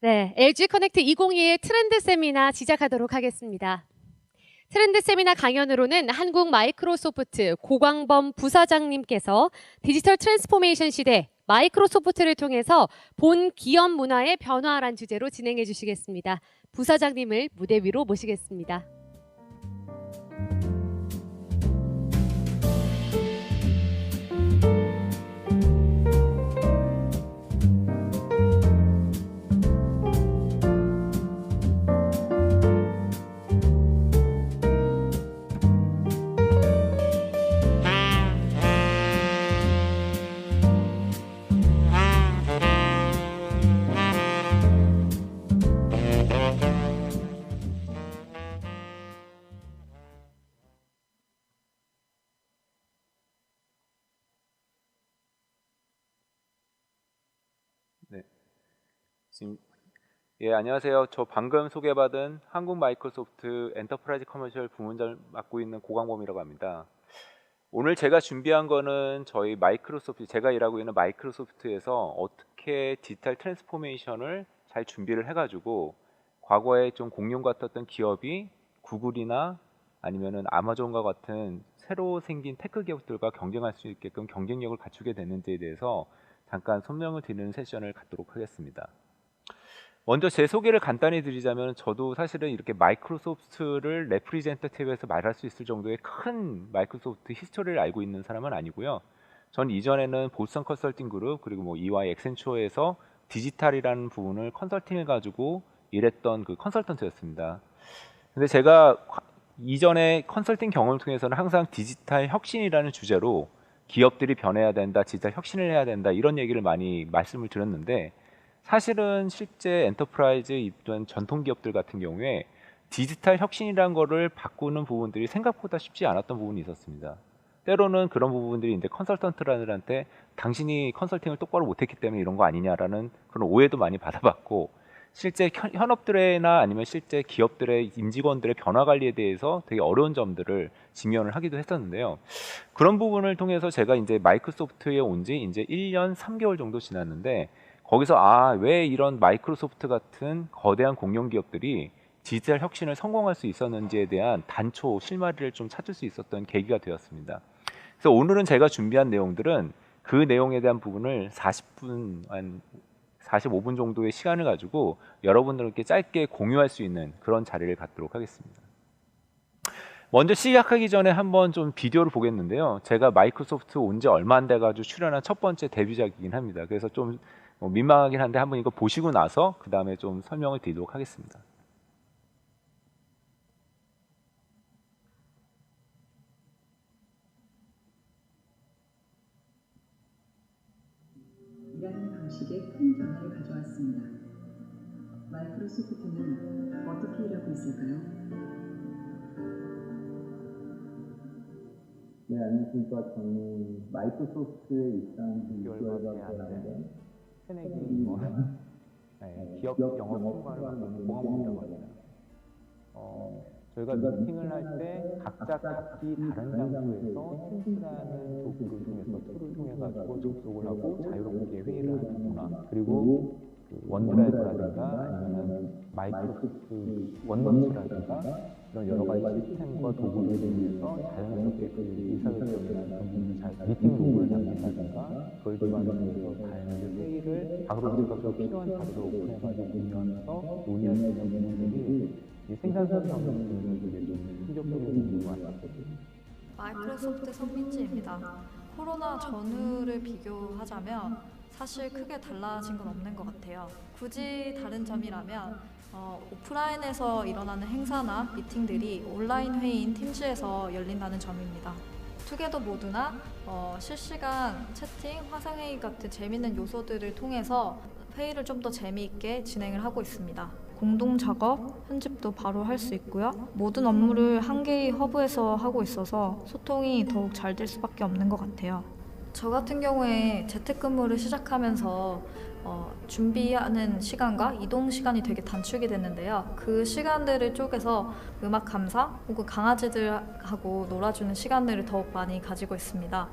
네, LG 커넥트 2021 트렌드 세미나 시작하도록 하겠습니다. 트렌드 세미나 강연으로는 한국 마이크로소프트 고광범 부사장님께서 디지털 트랜스포메이션 시대 마이크로소프트를 통해서 본 기업 문화의 변화란 주제로 진행해 주시겠습니다. 부사장님을 무대 위로 모시겠습니다. 네, 안녕하세요. 저 방금 소개받은 한국 마이크로소프트 엔터프라이즈 커머셜 부문장을 맡고 있는 고광범이라고 합니다. 오늘 제가 준비한 거는 저희 마이크로소프트, 제가 일하고 있는 마이크로소프트에서 어떻게 디지털 트랜스포메이션을 잘 준비를 해가지고 과거에 좀 공룡 같았던 기업이 구글이나 아니면은 아마존과 같은 새로 생긴 테크 기업들과 경쟁할 수 있게끔 경쟁력을 갖추게 됐는지에 대해서 잠깐 설명을 드리는 세션을 갖도록 하겠습니다. 먼저 제 소개를 간단히 드리자면 저도 사실은 이렇게 마이크로소프트를 레프리젠터티브에서 말할 수 있을 정도의 큰 마이크로소프트 히스토리를 알고 있는 사람은 아니고요. 전 이전에는 보스턴 컨설팅 그룹 그리고 뭐 EY 엑센추어에서 디지털이라는 부분을 컨설팅해가지고 일했던 그 컨설턴트였습니다. 근데 제가 이전에 컨설팅 경험을 통해서는 항상 디지털 혁신이라는 주제로 기업들이 변해야 된다, 디지털 혁신을 해야 된다 이런 얘기를 많이 말씀을 드렸는데 사실은 실제 엔터프라이즈 입던 전통 기업들 같은 경우에 디지털 혁신이라는 거를 바꾸는 부분들이 생각보다 쉽지 않았던 부분이 있었습니다. 때로는 그런 부분들이 이제 컨설턴트들한테 당신이 컨설팅을 똑바로 못했기 때문에 이런 거 아니냐라는 그런 오해도 많이 받아봤고 실제 현업들이나 아니면 실제 기업들의 임직원들의 변화 관리에 대해서 되게 어려운 점들을 직면을 하기도 했었는데요. 그런 부분을 통해서 제가 이제 마이크로소프트에 온 지 이제 1년 3개월 정도 지났는데 거기서 왜 이런 마이크로소프트 같은 거대한 공룡 기업들이 디지털 혁신을 성공할 수 있었는지에 대한 단초 실마리를 좀 찾을 수 있었던 계기가 되었습니다. 그래서 오늘은 제가 준비한 내용들은 그 내용에 대한 부분을 45분 정도의 시간을 가지고 여러분들께 짧게 공유할 수 있는 그런 자리를 갖도록 하겠습니다. 먼저 시작하기 전에 한번 좀 비디오를 보겠는데요. 제가 마이크로소프트 온 지 얼마 안 돼가지고 출연한 첫 번째 데뷔작이긴 합니다. 그래서 좀 민망하긴 한데 한번 이거 보시고 나서 그 다음에 좀 설명을 드리도록 하겠습니다. 일하는 방식에 큰 변화를 가져왔습니다. 마이크로소프트는 어떻게 일하고 있을까요? 네, 안녕하십니까. 저는 마이크로소프트에 입사한 지 6개월밖에 안 된 새내기 기업 영업 총괄을 맡는 고광범이라고 합니다. 저희가 미팅을 할 때 각자 각기 다른 장소에서 팀스라는 도구를 통해서 툴을 통해 가지고 접속을 하고 자유롭게 회의를 하는구나. 그리고 원드라이브라든가 아니면 마이크로소프트 원노트라든가 그런 여러 가지 시스템과 도구를 이용해서 자연스럽게 그 의사결정이나 그런 부분을 잘 미팅 도구를 남긴다든가 그걸 기반으로 해서 다양하게 회의를 자그룹적으로 필요한 자료를 오픈해가지고 공유하면서 논의할 수 있는 부분들이 이 생산성 경쟁력에 좀 충격적인 부분이 많았거든요. 마이크로소프트 선민지입니다. 코로나 전후를 비교하자면 사실 크게 달라진 건 없는 것 같아요. 굳이 다른 점이라면 오프라인에서 일어나는 행사나 미팅들이 온라인 회의인 팀즈에서 열린다는 점입니다. 투게더 모드나 실시간 채팅, 화상회의 같은 재미있는 요소들을 통해서 회의를 좀 더 재미있게 진행을 하고 있습니다. 공동 작업, 편집도 바로 할 수 있고요. 모든 업무를 한 개의 허브에서 하고 있어서 소통이 더욱 잘 될 수밖에 없는 것 같아요. 저 같은 경우에 재택근무를 시작하면서 준비하는 시간과 이동 시간이 되게 단축이 됐는데요. 그 시간들을 쪼개서 음악 감상 혹은 강아지들하고 놀아주는 시간들을 더욱 많이 가지고 있습니다.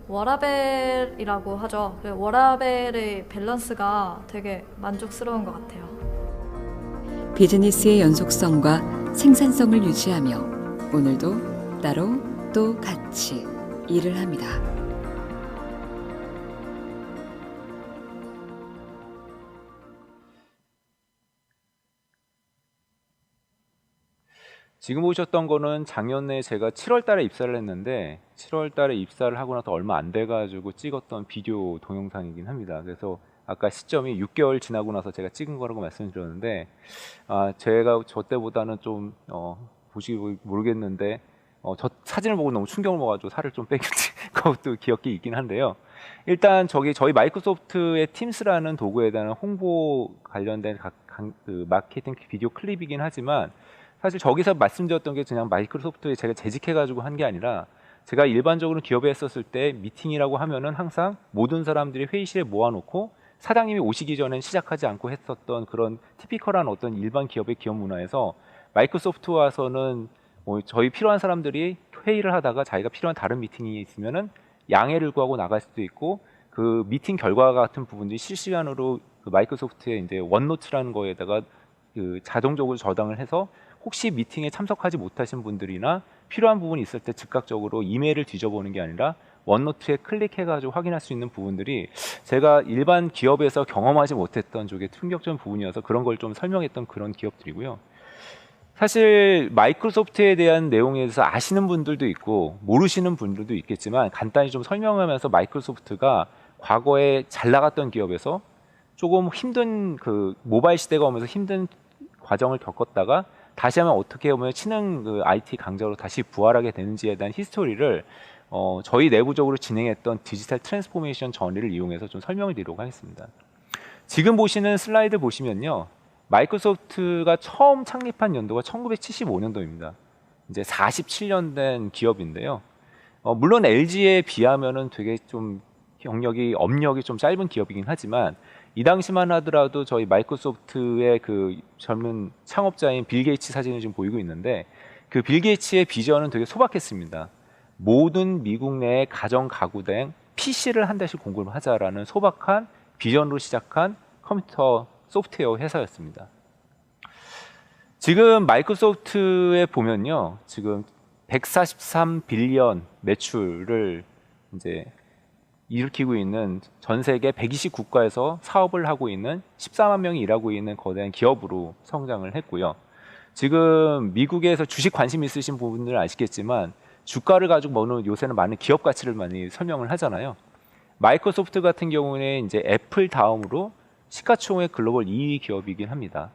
워라벨이라고 하죠. 워라벨의 밸런스가 되게 만족스러운 것 같아요. 비즈니스의 연속성과 생산성을 유지하며 오늘도 따로 또 같이 일을 합니다. 지금 보셨던 거는 작년에 제가 7월 달에 입사를 했는데 7월 달에 입사를 하고 나서 얼마 안 돼가지고 찍었던 비디오 동영상이긴 합니다. 그래서 아까 시점이 6개월 지나고 나서 제가 찍은 거라고 말씀드렸는데 제가 저 때보다는 좀 보시기 모르겠는데 저 사진을 보고 너무 충격을 먹어가지고 살을 좀 빼긴 그것도 기억이 있긴 한데요. 일단 저희 마이크로소프트의 팀스라는 도구에 대한 홍보 관련된 그 마케팅 비디오 클립이긴 하지만 사실 저기서 말씀드렸던 게 그냥 마이크로소프트에 제가 재직해가지고 한 게 아니라 제가 일반적으로 기업에 했었을 때 미팅이라고 하면은 항상 모든 사람들이 회의실에 모아놓고 사장님이 오시기 전엔 시작하지 않고 했었던 그런 티피컬한 어떤 일반 기업의 기업 문화에서 마이크로소프트 와서는 저희 필요한 사람들이 회의를 하다가 자기가 필요한 다른 미팅이 있으면은 양해를 구하고 나갈 수도 있고 그 미팅 결과 같은 부분들이 실시간으로 그 마이크로소프트의 이제 원노트라는 거에다가 그 자동적으로 저장을 해서 혹시 미팅에 참석하지 못하신 분들이나 필요한 부분이 있을 때 즉각적으로 이메일을 뒤져보는 게 아니라 원노트에 클릭해가지고 확인할 수 있는 부분들이 제가 일반 기업에서 경험하지 못했던 쪽의 충격적인 부분이어서 그런 걸 좀 설명했던 그런 기업들이고요. 사실 마이크로소프트에 대한 내용에 대해서 아시는 분들도 있고 모르시는 분들도 있겠지만 간단히 좀 설명하면서 마이크로소프트가 과거에 잘 나갔던 기업에서 조금 힘든 그 모바일 시대가 오면서 힘든 과정을 겪었다가 다시 한번 어떻게 보면 치는 그 IT 강자로 다시 부활하게 되는지에 대한 히스토리를 저희 내부적으로 진행했던 디지털 트랜스포메이션 전의를 이용해서 좀 설명을 드리도록 하겠습니다. 지금 보시는 슬라이드 보시면요. 마이크로소프트가 처음 창립한 연도가 1975년도입니다. 이제 47년 된 기업인데요. 물론 LG에 비하면은 되게 좀 업력이 좀 짧은 기업이긴 하지만 이 당시만 하더라도 저희 마이크로소프트의 그 젊은 창업자인 빌 게이츠 사진을 지금 보이고 있는데 그 빌 게이츠의 비전은 되게 소박했습니다. 모든 미국 내 가정 가구당 PC를 한 대씩 공급을 하자라는 소박한 비전으로 시작한 컴퓨터 소프트웨어 회사였습니다. 지금 마이크로소프트에 보면요, 지금 143빌리언 매출을 이제 일으키고 있는 전 세계 120국가에서 사업을 하고 있는 14만 명이 일하고 있는 거대한 기업으로 성장을 했고요. 지금 미국에서 주식 관심 있으신 분들은 아시겠지만 주가를 가지고 먹는 요새는 많은 기업 가치를 많이 설명을 하잖아요. 마이크로소프트 같은 경우는 이제 애플 다음으로 시가총액 글로벌 2위 기업이긴 합니다.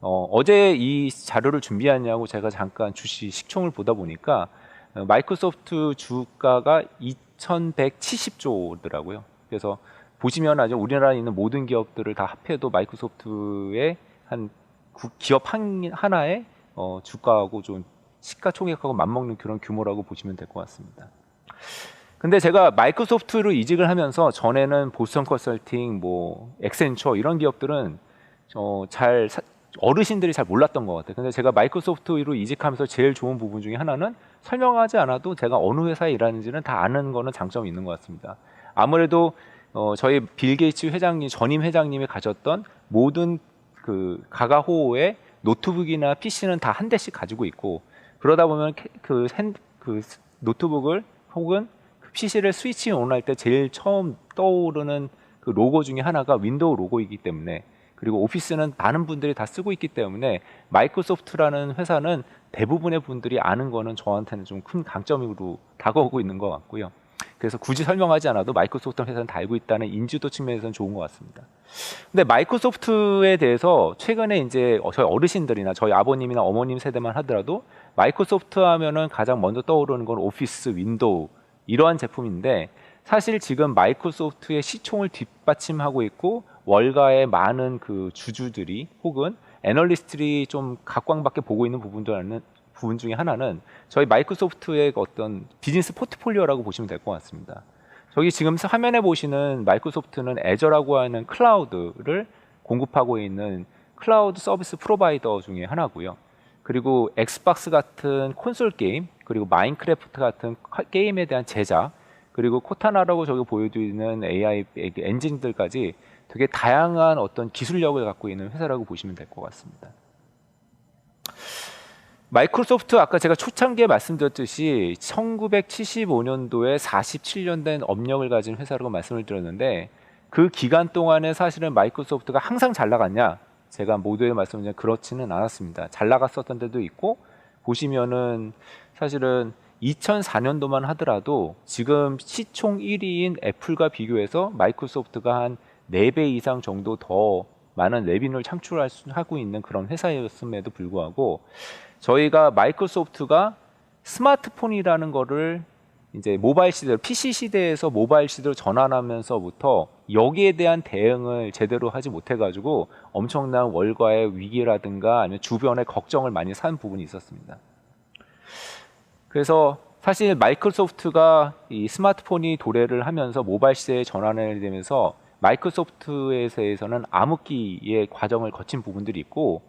어제 이 자료를 준비하냐고 제가 잠깐 주식 시총을 보다 보니까 마이크로소프트 주가가 2,170조더라고요. 그래서 보시면 아주 우리나라에 있는 모든 기업들을 다 합해도 마이크로소프트의 한 기업 하나의 주가하고 좀 시가총액하고 맞먹는 그런 규모라고 보시면 될 것 같습니다. 근데 제가 마이크로소프트로 이직을 하면서 전에는 보스턴 컨설팅, 뭐 엑센처 이런 기업들은 어르신들이 잘 몰랐던 것 같아요. 근데 제가 마이크로소프트로 이직하면서 제일 좋은 부분 중에 하나는 설명하지 않아도 제가 어느 회사에 일하는지는 다 아는 거는 장점이 있는 것 같습니다. 아무래도 저희 빌 게이츠 회장님, 전임 회장님이 가졌던 모든 그 가가호호의 노트북이나 PC는 다 한 대씩 가지고 있고 그러다 보면 그 노트북을 혹은 PC를 스위치 온할 때 제일 처음 떠오르는 그 로고 중에 하나가 윈도우 로고이기 때문에 그리고 오피스는 많은 분들이 다 쓰고 있기 때문에 마이크로소프트라는 회사는 대부분의 분들이 아는 거는 저한테는 좀 큰 강점으로 다가오고 있는 것 같고요. 그래서 굳이 설명하지 않아도 마이크로소프트 회사는 다 알고 있다는 인지도 측면에서는 좋은 것 같습니다. 근데 마이크로소프트에 대해서 최근에 이제 저희 어르신들이나 저희 아버님이나 어머님 세대만 하더라도 마이크로소프트 하면은 가장 먼저 떠오르는 건 오피스, 윈도우 이러한 제품인데 사실 지금 마이크로소프트의 시총을 뒷받침하고 있고 월가의 많은 그 주주들이 혹은 애널리스트들이 좀 각광받게 보고 있는 부분 중에 하나는 저희 마이크로소프트의 어떤 비즈니스 포트폴리오라고 보시면 될 것 같습니다. 저기 지금 화면에 보시는 마이크로소프트는 애저라고 하는 클라우드를 공급하고 있는 클라우드 서비스 프로바이더 중에 하나고요. 그리고 엑스박스 같은 콘솔 게임, 그리고 마인크래프트 같은 게임에 대한 제작, 그리고 코타나라고 저기 보여드리는 AI 엔진들까지 되게 다양한 어떤 기술력을 갖고 있는 회사라고 보시면 될 것 같습니다. 마이크로소프트 아까 제가 초창기에 말씀드렸듯이 1975년도에 47년 된 업력을 가진 회사라고 말씀을 드렸는데 그 기간 동안에 사실은 마이크로소프트가 항상 잘 나갔냐? 제가 모두에 말씀드리면 그렇지는 않았습니다. 잘 나갔었던 데도 있고 보시면은 사실은 2004년도만 하더라도 지금 시총 1위인 애플과 비교해서 마이크로소프트가 한 4배 이상 정도 더 많은 레비뉴를 창출하고 있는 그런 회사였음에도 불구하고 저희가 마이크로소프트가 스마트폰이라는 거를 이제 모바일 시대, PC 시대에서 모바일 시대로 전환하면서부터 여기에 대한 대응을 제대로 하지 못해가지고 엄청난 월가의 위기라든가 아니면 주변의 걱정을 많이 산 부분이 있었습니다. 그래서 사실 마이크로소프트가 이 스마트폰이 도래를 하면서 모바일 시대에 전환을 되면서 마이크로소프트에서는 암흑기의 과정을 거친 부분들이 있고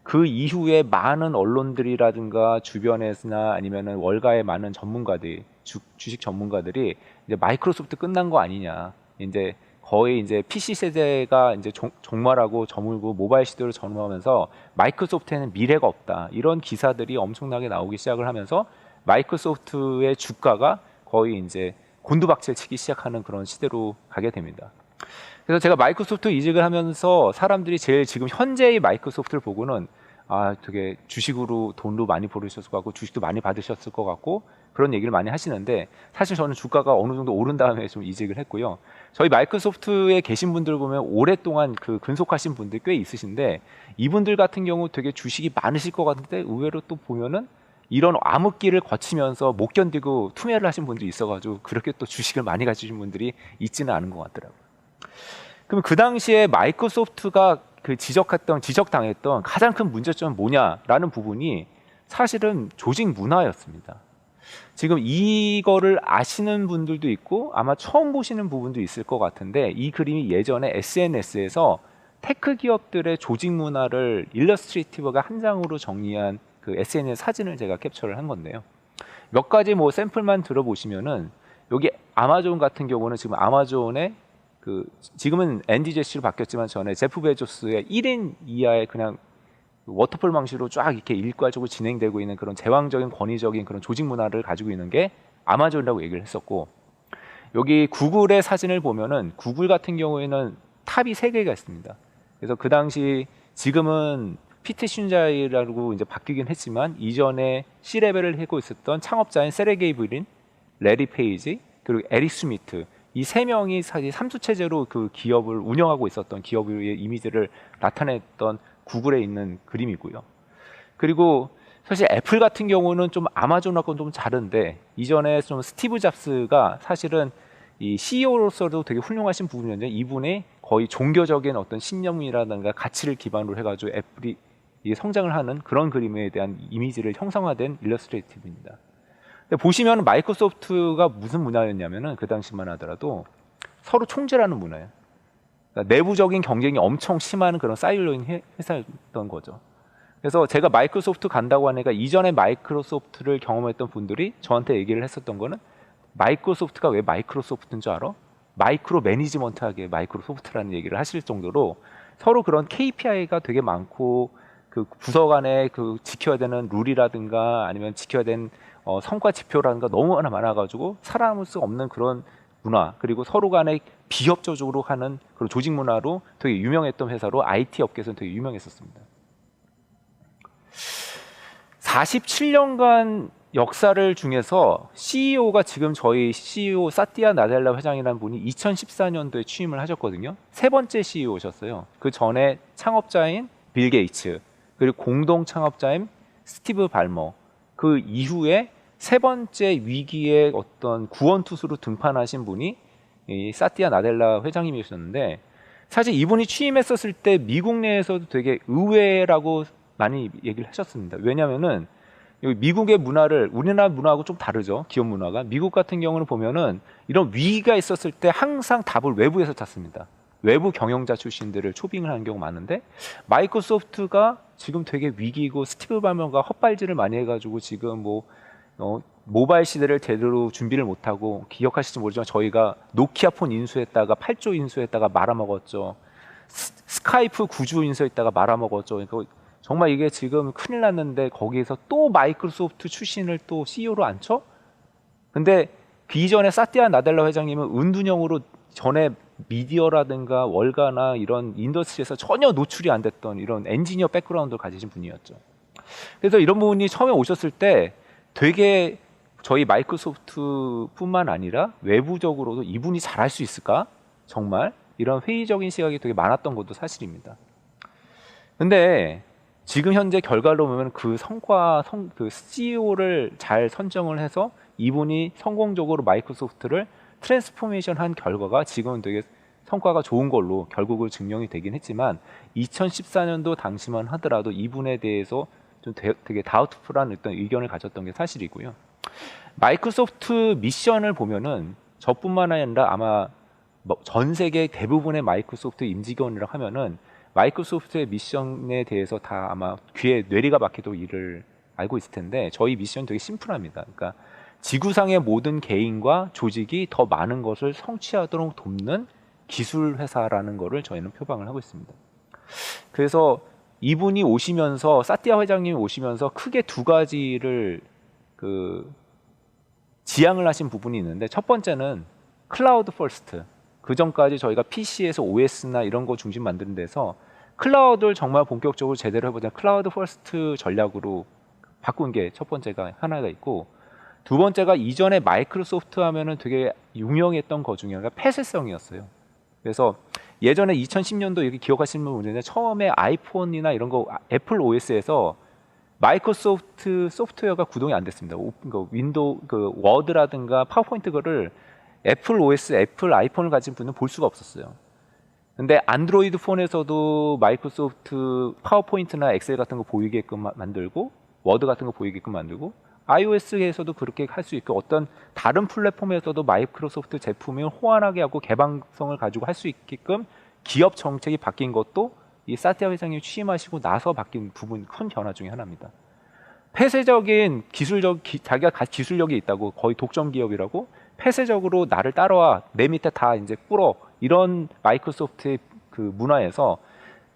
그 이후에 많은 언론들이라든가 주변에서나 아니면은 월가의 많은 전문가들, 주식 전문가들이 이제 마이크로소프트 끝난 거 아니냐. 이제 거의 이제 PC 세대가 이제 종말하고 저물고 모바일 시대로 전환하면서 마이크로소프트에는 미래가 없다. 이런 기사들이 엄청나게 나오기 시작을 하면서 마이크로소프트의 주가가 거의 이제 곤두박질 치기 시작하는 그런 시대로 가게 됩니다. 그래서 제가 마이크로소프트 이직을 하면서 사람들이 제일 지금 현재의 마이크로소프트를 보고는 아 되게 주식으로 돈도 많이 벌으셨을 것 같고 주식도 많이 받으셨을 것 같고 그런 얘기를 많이 하시는데 사실 저는 주가가 어느 정도 오른 다음에 좀 이직을 했고요. 저희 마이크로소프트에 계신 분들 보면 오랫동안 그 근속하신 분들 꽤 있으신데 이분들 같은 경우 되게 주식이 많으실 것 같은데 의외로 또 보면은 이런 암흑기를 거치면서 못 견디고 투매를 하신 분들이 있어가지고 그렇게 또 주식을 많이 가지신 분들이 있지는 않은 것 같더라고요. 그럼 그 당시에 마이크로소프트가 그 지적당했던 가장 큰 문제점은 뭐냐라는 부분이 사실은 조직 문화였습니다. 지금 이거를 아시는 분들도 있고 아마 처음 보시는 부분도 있을 것 같은데 이 그림이 예전에 SNS에서 테크 기업들의 조직 문화를 일러스트레이티브가 한 장으로 정리한 그 SNS 사진을 제가 캡처를 한 건데요. 몇 가지 뭐 샘플만 들어보시면은 여기 아마존 같은 경우는 지금 아마존의 그 지금은 앤디 제시로 바뀌었지만 전에 제프 베조스의 1인 이하의 그냥 워터폴 방식으로 쫙 이렇게 일괄적으로 진행되고 있는 그런 제왕적인 권위적인 그런 조직 문화를 가지고 있는 게 아마존이라고 얘기를 했었고 여기 구글의 사진을 보면은 구글 같은 경우에는 탑이 3개가 있습니다. 그래서 그 당시 지금은 피트 슌자이라고 이제 바뀌긴 했지만 이전에 C레벨을 하고 있었던 창업자인 세르게이 브린, 레리 페이지 그리고 에릭 스미트 이 3명이 사실 삼수체제로 그 기업을 운영하고 있었던 기업의 이미지를 나타냈던 구글에 있는 그림이고요. 그리고 사실 애플 같은 경우는 좀 아마존하고는 좀 다른데 이전에 좀 스티브 잡스가 사실은 이 CEO로서도 되게 훌륭하신 부분이었는데 이분의 거의 종교적인 어떤 신념이라든가 가치를 기반으로 해가지고 애플이 성장을 하는 그런 그림에 대한 이미지를 형성화된 일러스트레이티브입니다. 보시면 마이크로소프트가 무슨 문화였냐면은 그 당시만 하더라도 서로 총질하는 문화예요. 그러니까 내부적인 경쟁이 엄청 심한 그런 사일로인 회사였던 거죠. 그래서 제가 마이크로소프트 간다고 하니까 이전에 마이크로소프트를 경험했던 분들이 저한테 얘기를 했었던 거는 마이크로소프트가 왜 마이크로소프트인 줄 알아? 마이크로 매니지먼트하게 마이크로소프트라는 얘기를 하실 정도로 서로 그런 KPI가 되게 많고 그 부서 간에 그 지켜야 되는 룰이라든가 아니면 지켜야 되는 성과 지표라든가 너무나 많아가지고 살아남을 수 없는 그런 문화 그리고 서로 간에 비협조적으로 하는 그런 조직 문화로 되게 유명했던 회사로 IT 업계에서는 되게 유명했었습니다. 47년간 역사를 중에서 CEO가 지금 저희 CEO 사티아 나델라 회장이라는 분이 2014년도에 취임을 하셨거든요. 3번째 CEO셨어요. 그 전에 창업자인 빌 게이츠 그리고 공동 창업자인 스티브 발머 그 이후에 3번째 위기의 어떤 구원투수로 등판하신 분이 이 사티아 나델라 회장님이셨는데 사실 이분이 취임했었을 때 미국 내에서도 되게 의외라고 많이 얘기를 하셨습니다. 왜냐하면은 여기 미국의 문화를 우리나라 문화하고 좀 다르죠. 기업 문화가. 미국 같은 경우는 보면은 이런 위기가 있었을 때 항상 답을 외부에서 찾습니다. 외부 경영자 출신들을 초빙을 하는 경우가 많은데 마이크로소프트가 지금 되게 위기고 스티브 발머가 헛발질을 많이 해가지고 지금 뭐 모바일 시대를 제대로 준비를 못하고 기억하실지 모르지만 저희가 노키아 폰 인수했다가 8조 인수했다가 말아먹었죠. 스카이프 9조 인수했다가 말아먹었죠. 그러니까 정말 이게 지금 큰일 났는데 거기에서 또 마이크로소프트 출신을 또 CEO로 앉혀? 근데 그 이전에 사티아 나델라 회장님은 은둔형으로 전에 미디어라든가 월가나 이런 인더스트리에서 전혀 노출이 안 됐던 이런 엔지니어 백그라운드를 가지신 분이었죠. 그래서 이런 부분이 처음에 오셨을 때 되게 저희 마이크로소프트뿐만 아니라 외부적으로도 이분이 잘할 수 있을까? 정말 이런 회의적인 시각이 되게 많았던 것도 사실입니다. 근데 지금 현재 결과로 보면 그 그 CEO를 잘 선정을 해서 이분이 성공적으로 마이크로소프트를 트랜스포메이션 한 결과가 지금은 되게 성과가 좋은 걸로 결국은 증명이 되긴 했지만 2014년도 당시만 하더라도 이분에 대해서 좀 되게 다우트풀한 어떤 의견을 가졌던 게 사실이고요. 마이크로소프트 미션을 보면은 저뿐만 아니라 아마 전 세계 대부분의 마이크로소프트 임직원이라고 하면은 마이크로소프트의 미션에 대해서 다 아마 귀에 뇌리가 막혀도 이를 알고 있을 텐데 저희 미션 되게 심플합니다. 그러니까 지구상의 모든 개인과 조직이 더 많은 것을 성취하도록 돕는 기술 회사라는 것을 저희는 표방을 하고 있습니다. 그래서 이분이 오시면서 사티아 회장님이 오시면서 크게 두 가지를 지향을 하신 부분이 있는데 첫 번째는 클라우드 퍼스트. 그 전까지 저희가 PC에서 OS나 이런 거 중심 만드는 데서 클라우드를 정말 본격적으로 제대로 해보자 클라우드 퍼스트 전략으로 바꾼 게 첫 번째가 하나가 있고 두 번째가 이전에 마이크로소프트 하면은 되게 유명했던 것 중에 하나가 폐쇄성이었어요. 그래서 예전에 2010년도 이렇게 기억하시는 분 문제인데 처음에 아이폰이나 이런 거 애플 OS에서 마이크로소프트 소프트웨어가 구동이 안 됐습니다. 윈도우 워드라든가 파워포인트 거를 애플 OS, 애플 아이폰을 가진 분은 볼 수가 없었어요. 근데 안드로이드 폰에서도 마이크로소프트 파워포인트나 엑셀 같은 거 보이게끔 만들고 워드 같은 거 보이게끔 만들고 iOS에서도 그렇게 할 수 있고 어떤 다른 플랫폼에서도 마이크로소프트 제품을 호환하게 하고 개방성을 가지고 할 수 있게끔 기업 정책이 바뀐 것도 이 사티아 회장님이 취임하시고 나서 바뀐 부분 큰 변화 중에 하나입니다. 폐쇄적인 자기가 기술력이 있다고 거의 독점 기업이라고 폐쇄적으로 나를 따라와 내 밑에 다 이제 꿇어 이런 마이크로소프트의 그 문화에서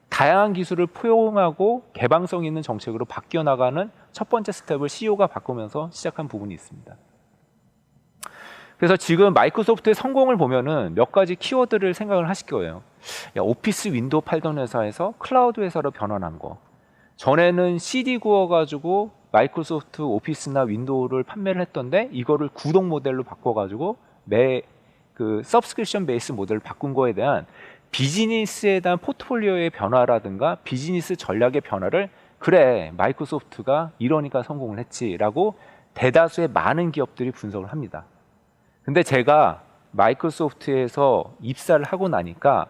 다양한 기술을 포용하고 개방성 있는 정책으로 바뀌어 나가는 첫 번째 스텝을 CEO가 바꾸면서 시작한 부분이 있습니다. 그래서 지금 마이크로소프트의 성공을 보면은 몇 가지 키워드를 생각을 하실 거예요. 오피스 윈도우 팔던 회사에서 클라우드 회사로 변환한 거. 전에는 CD 구워가지고 마이크로소프트 오피스나 윈도우를 판매를 했던데 이거를 구독 모델로 바꿔가지고 매 그 서브스크립션 베이스 모델을 바꾼 거에 대한 비즈니스에 대한 포트폴리오의 변화라든가 비즈니스 전략의 변화를 그래 마이크로소프트가 이러니까 성공을 했지라고 대다수의 많은 기업들이 분석을 합니다. 근데 제가 마이크로소프트에서 입사를 하고 나니까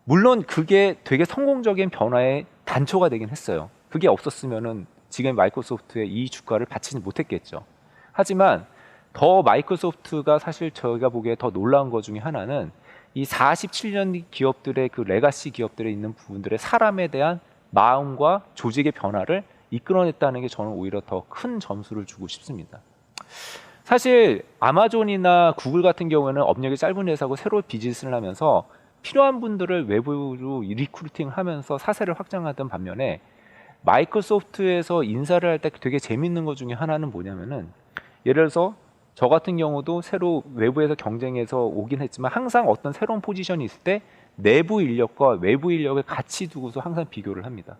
물론 그게 되게 성공적인 변화의 단초가 되긴 했어요. 그게 없었으면은 지금 마이크로소프트의 이 주가를 받치지 못했겠죠. 하지만 더 마이크로소프트가 사실 저희가 보기에 더 놀라운 것 중에 하나는 이 47년 기업들의 그 레가시 기업들에 있는 부분들의 사람에 대한 마음과 조직의 변화를 이끌어냈다는 게 저는 오히려 더 큰 점수를 주고 싶습니다. 사실 아마존이나 구글 같은 경우에는 업력이 짧은 회사고 새로 비즈니스를 하면서 필요한 분들을 외부로 리크루팅을 하면서 사세를 확장하던 반면에 마이크로소프트에서 인사를 할 때 되게 재밌는 것 중에 하나는 뭐냐면은 예를 들어서 저 같은 경우도 새로 외부에서 경쟁해서 오긴 했지만 항상 어떤 새로운 포지션이 있을 때 내부 인력과 외부 인력을 같이 두고서 항상 비교를 합니다.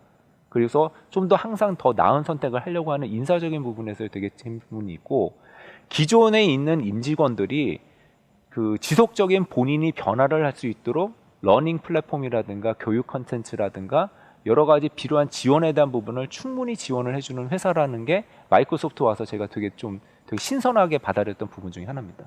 그래서 좀 더 항상 더 나은 선택을 하려고 하는 인사적인 부분에서 되게 재밌는 부분이 있고 기존에 있는 임직원들이 그 지속적인 본인이 변화를 할 수 있도록 러닝 플랫폼이라든가 교육 컨텐츠라든가 여러 가지 필요한 지원에 대한 부분을 충분히 지원을 해주는 회사라는 게 마이크로소프트 와서 제가 되게 신선하게 받아들였던 부분 중에 하나입니다.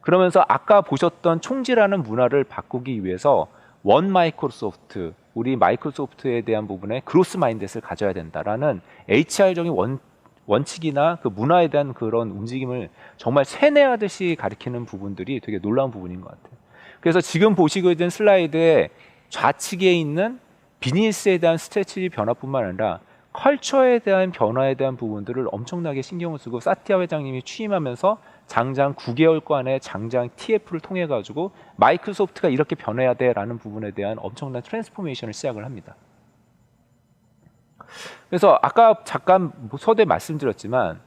그러면서 아까 보셨던 총질하는 문화를 바꾸기 위해서 원 마이크로소프트, 우리 마이크로소프트에 대한 부분에 그로스 마인드셋을 가져야 된다라는 HR적인 원칙이나 그 문화에 대한 그런 움직임을 정말 세뇌하듯이 가리키는 부분들이 되게 놀라운 부분인 것 같아요. 그래서 지금 보시고 있는 슬라이드에 좌측에 있는 비즈니스에 대한 스트래티지 변화뿐만 아니라 컬처에 대한 변화에 대한 부분들을 엄청나게 신경을 쓰고 사티아 회장님이 취임하면서 장장 9개월간의 장장 TF를 통해 가지고 마이크로소프트가 이렇게 변해야 돼라는 부분에 대한 엄청난 트랜스포메이션을 시작을 합니다. 그래서 아까 잠깐 서두에 말씀드렸지만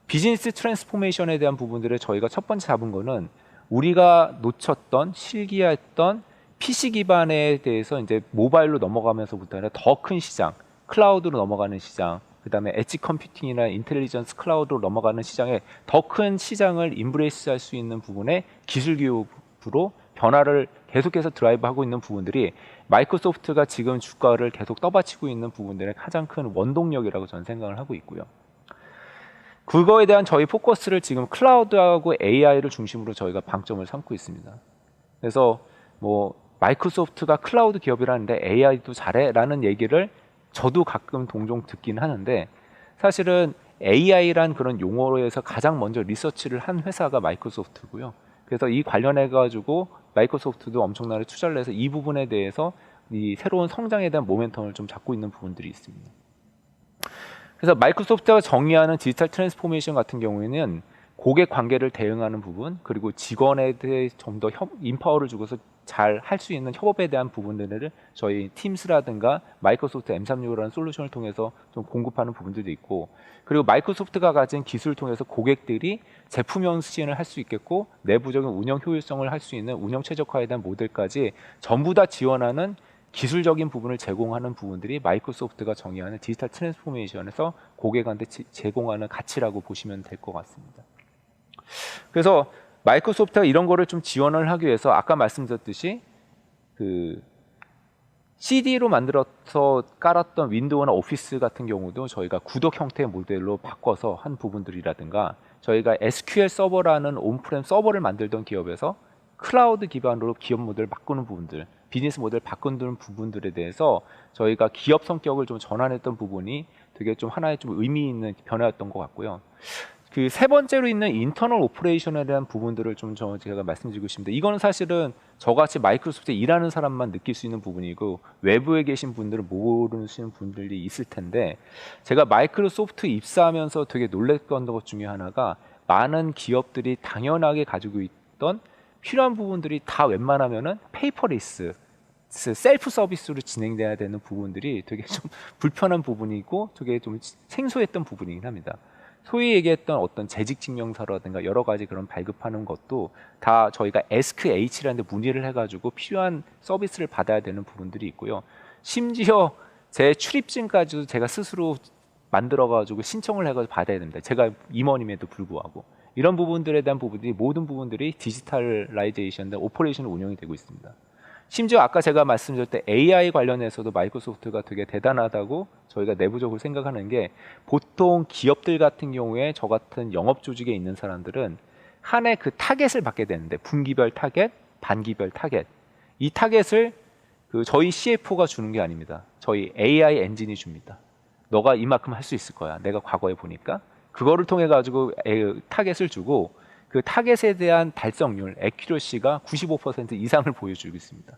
비즈니스 트랜스포메이션에 대한 부분들을 저희가 첫 번째 잡은 거는 우리가 놓쳤던 실기했던 PC 기반에 대해서 이제 모바일로 넘어가면서부터 아니라 더 큰 시장, 클라우드로 넘어가는 시장, 그다음에 엣지 컴퓨팅이나 인텔리전스 클라우드로 넘어가는 시장에 더 큰 시장을 인브레이스할 수 있는 부분에 기술 기업으로 변화를 계속해서 드라이브하고 있는 부분들이 마이크로소프트가 지금 주가를 계속 떠받치고 있는 부분들의 가장 큰 원동력이라고 저는 생각을 하고 있고요. 그거에 대한 저희 포커스를 지금 클라우드하고 AI를 중심으로 저희가 방점을 삼고 있습니다. 그래서 뭐 마이크로소프트가 클라우드 기업이라는데 AI도 잘해라는 얘기를 저도 가끔 종종 듣긴 하는데 사실은 AI란 그런 용어로해서 가장 먼저 리서치를 한 회사가 마이크로소프트고요. 그래서 이 관련해 가지고 마이크로소프트도 엄청나게 투자를 해서 이 부분에 대해서 이 새로운 성장에 대한 모멘텀을 좀 잡고 있는 부분들이 있습니다. 그래서 마이크로소프트가 정의하는 디지털 트랜스포메이션 같은 경우에는 고객 관계를 대응하는 부분 그리고 직원에 대해 좀 더 인파워를 주고서 잘 할 수 있는 협업에 대한 부분들을 저희 팀스라든가 마이크로소프트 M365라는 솔루션을 통해서 좀 공급하는 부분들도 있고 그리고 마이크로소프트가 가진 기술을 통해서 고객들이 제품형 수신을 할 수 있겠고 내부적인 운영 효율성을 할 수 있는 운영 최적화에 대한 모델까지 전부 다 지원하는 기술적인 부분을 제공하는 부분들이 마이크로소프트가 정의하는 디지털 트랜스포메이션에서 고객한테 제공하는 가치라고 보시면 될 것 같습니다. 그래서 마이크로소프트가 이런 거를 좀 지원을 하기 위해서 아까 말씀드렸듯이 그 CD로 만들어서 깔았던 윈도우나 오피스 같은 경우도 저희가 구독 형태의 모델로 바꿔서 한 부분들이라든가 저희가 SQL 서버라는 온프렘 서버를 만들던 기업에서 클라우드 기반으로 기업 모델을 바꾸는 부분들, 비즈니스 모델을 바꾸는 부분들에 대해서 저희가 기업 성격을 좀 전환했던 부분이 되게 좀 하나의 좀 의미 있는 변화였던 것 같고요. 그 세 번째로 있는 인터널 오퍼레이션에 대한 부분들을 좀 제가 말씀드리고 싶습니다. 이거는 사실은 저같이 마이크로소프트에 일하는 사람만 느낄 수 있는 부분이고 외부에 계신 분들은 모르시는 분들이 있을 텐데 제가 마이크로소프트 입사하면서 되게 놀랬던 것 중에 하나가 많은 기업들이 당연하게 가지고 있던 필요한 부분들이 다 웬만하면은 페이퍼리스 셀프 서비스로 진행돼야 되는 부분들이 되게 좀 불편한 부분이고 되게 좀 생소했던 부분이긴 합니다. 소위 얘기했던 어떤 재직 증명서라든가 여러 가지 그런 발급하는 것도 다 저희가 SKH라는 데 문의를 해가지고 필요한 서비스를 받아야 되는 부분들이 있고요. 심지어 제 출입증까지도 제가 스스로 만들어가지고 신청을 해가지고 받아야 됩니다. 제가 임원임에도 불구하고 이런 부분들에 대한 부분들이 모든 부분들이 디지털라이제이션, 오퍼레이션 운영이 되고 있습니다. 심지어 아까 제가 말씀드렸을 때 AI 관련해서도 마이크로소프트가 되게 대단하다고 저희가 내부적으로 생각하는 게 보통 기업들 같은 경우에 저 같은 영업 조직에 있는 사람들은 한 해 그 타겟을 받게 되는데 분기별 타겟, 반기별 타겟 이 타겟을 그 저희 CFO가 주는 게 아닙니다. 저희 AI 엔진이 줍니다. 너가 이만큼 할 수 있을 거야. 내가 과거에 보니까 그거를 통해 가지고 타겟을 주고 그 타겟에 대한 달성률, 액큐러시가 95% 이상을 보여주고 있습니다.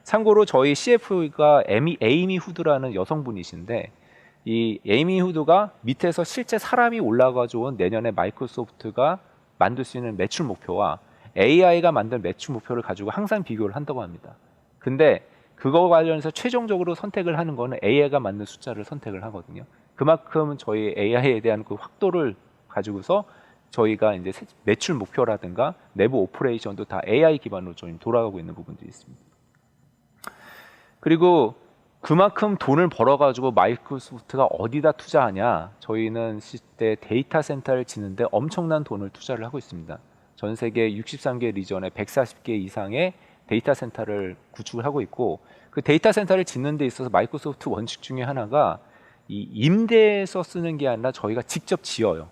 참고로 저희 CFO가 에이미 후드라는 여성분이신데 이 에이미 후드가 밑에서 실제 사람이 올라가지고 내년에 마이크로소프트가 만들 수 있는 매출 목표와 AI가 만든 매출 목표를 가지고 항상 비교를 한다고 합니다. 근데 그거 관련해서 최종적으로 선택을 하는 거는 AI가 만든 숫자를 선택을 하거든요. 그만큼 저희 AI에 대한 그 확도를 가지고서 저희가 이제 매출 목표라든가 내부 오퍼레이션도 다 AI 기반으로 좀 돌아가고 있는 부분들이 있습니다. 그리고 그만큼 돈을 벌어가지고 마이크로소프트가 어디다 투자하냐? 저희는 시대 데이터 센터를 짓는데 엄청난 돈을 투자를 하고 있습니다. 전 세계 63개 리전에 140개 이상의 데이터 센터를 구축을 하고 있고 그 데이터 센터를 짓는 데 있어서 마이크로소프트 원칙 중에 하나가 이 임대해서 쓰는 게 아니라 저희가 직접 지어요.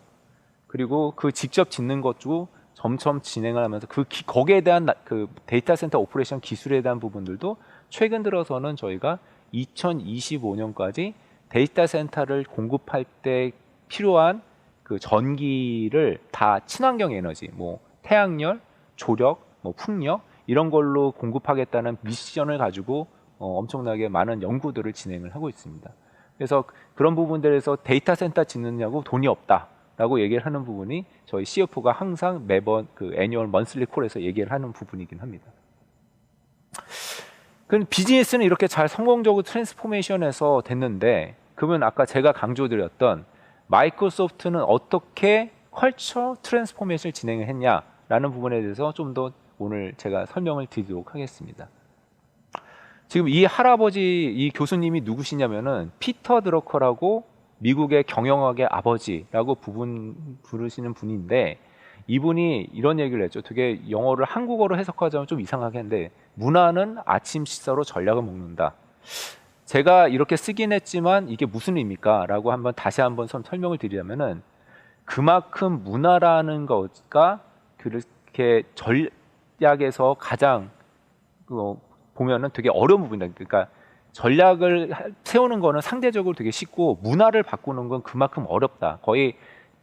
그리고 그 직접 짓는 것 중 점점 진행을 하면서 거기에 대한 그 데이터 센터 오퍼레이션 기술에 대한 부분들도 최근 들어서는 저희가 2025년까지 데이터 센터를 공급할 때 필요한 그 전기를 다 친환경 에너지, 뭐 태양열, 조력, 뭐 풍력 이런 걸로 공급하겠다는 미션을 가지고 엄청나게 많은 연구들을 진행을 하고 있습니다. 그래서 그런 부분들에서 데이터 센터 짓느냐고 돈이 없다라고 얘기를 하는 부분이 저희 CFO가 항상 매번 그 애니얼 먼슬리 콜에서 얘기를 하는 부분이긴 합니다. 그 비즈니스는 이렇게 잘 성공적으로 트랜스포메이션해서 됐는데, 그러면 아까 제가 강조드렸던 마이크로소프트는 어떻게 컬처 트랜스포메이션을 진행을 했냐라는 부분에 대해서 좀 더 오늘 제가 설명을 드리도록 하겠습니다. 지금 이 할아버지, 이 교수님이 누구시냐면은 피터 드러커라고 미국의 경영학의 아버지라고 부르시는 분인데, 이분이 이런 얘기를 했죠. 되게 영어를 한국어로 해석하자면 좀 이상하게 한데, 문화는 아침 식사로 전략을 먹는다. 제가 이렇게 쓰긴 했지만 이게 무슨 의미입니까? 라고 다시 한번 설명을 드리자면은, 그만큼 문화라는 것과 그렇게 전략에서 가장 보면은 되게 어려운 부분이다. 그러니까 전략을 세우는 거는 상대적으로 되게 쉽고, 문화를 바꾸는 건 그만큼 어렵다. 거의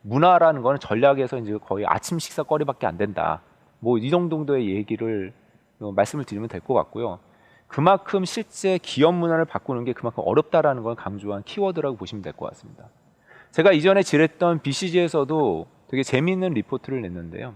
문화라는 거는 전략에서 이제 거의 아침 식사거리밖에 안 된다. 뭐 이 정도의 얘기를 말씀을 드리면 될 것 같고요. 그만큼 실제 기업 문화를 바꾸는 게 그만큼 어렵다라는 걸 강조한 키워드라고 보시면 될 것 같습니다. 제가 이전에 지냈던 BCG에서도 되게 재미있는 리포트를 냈는데요.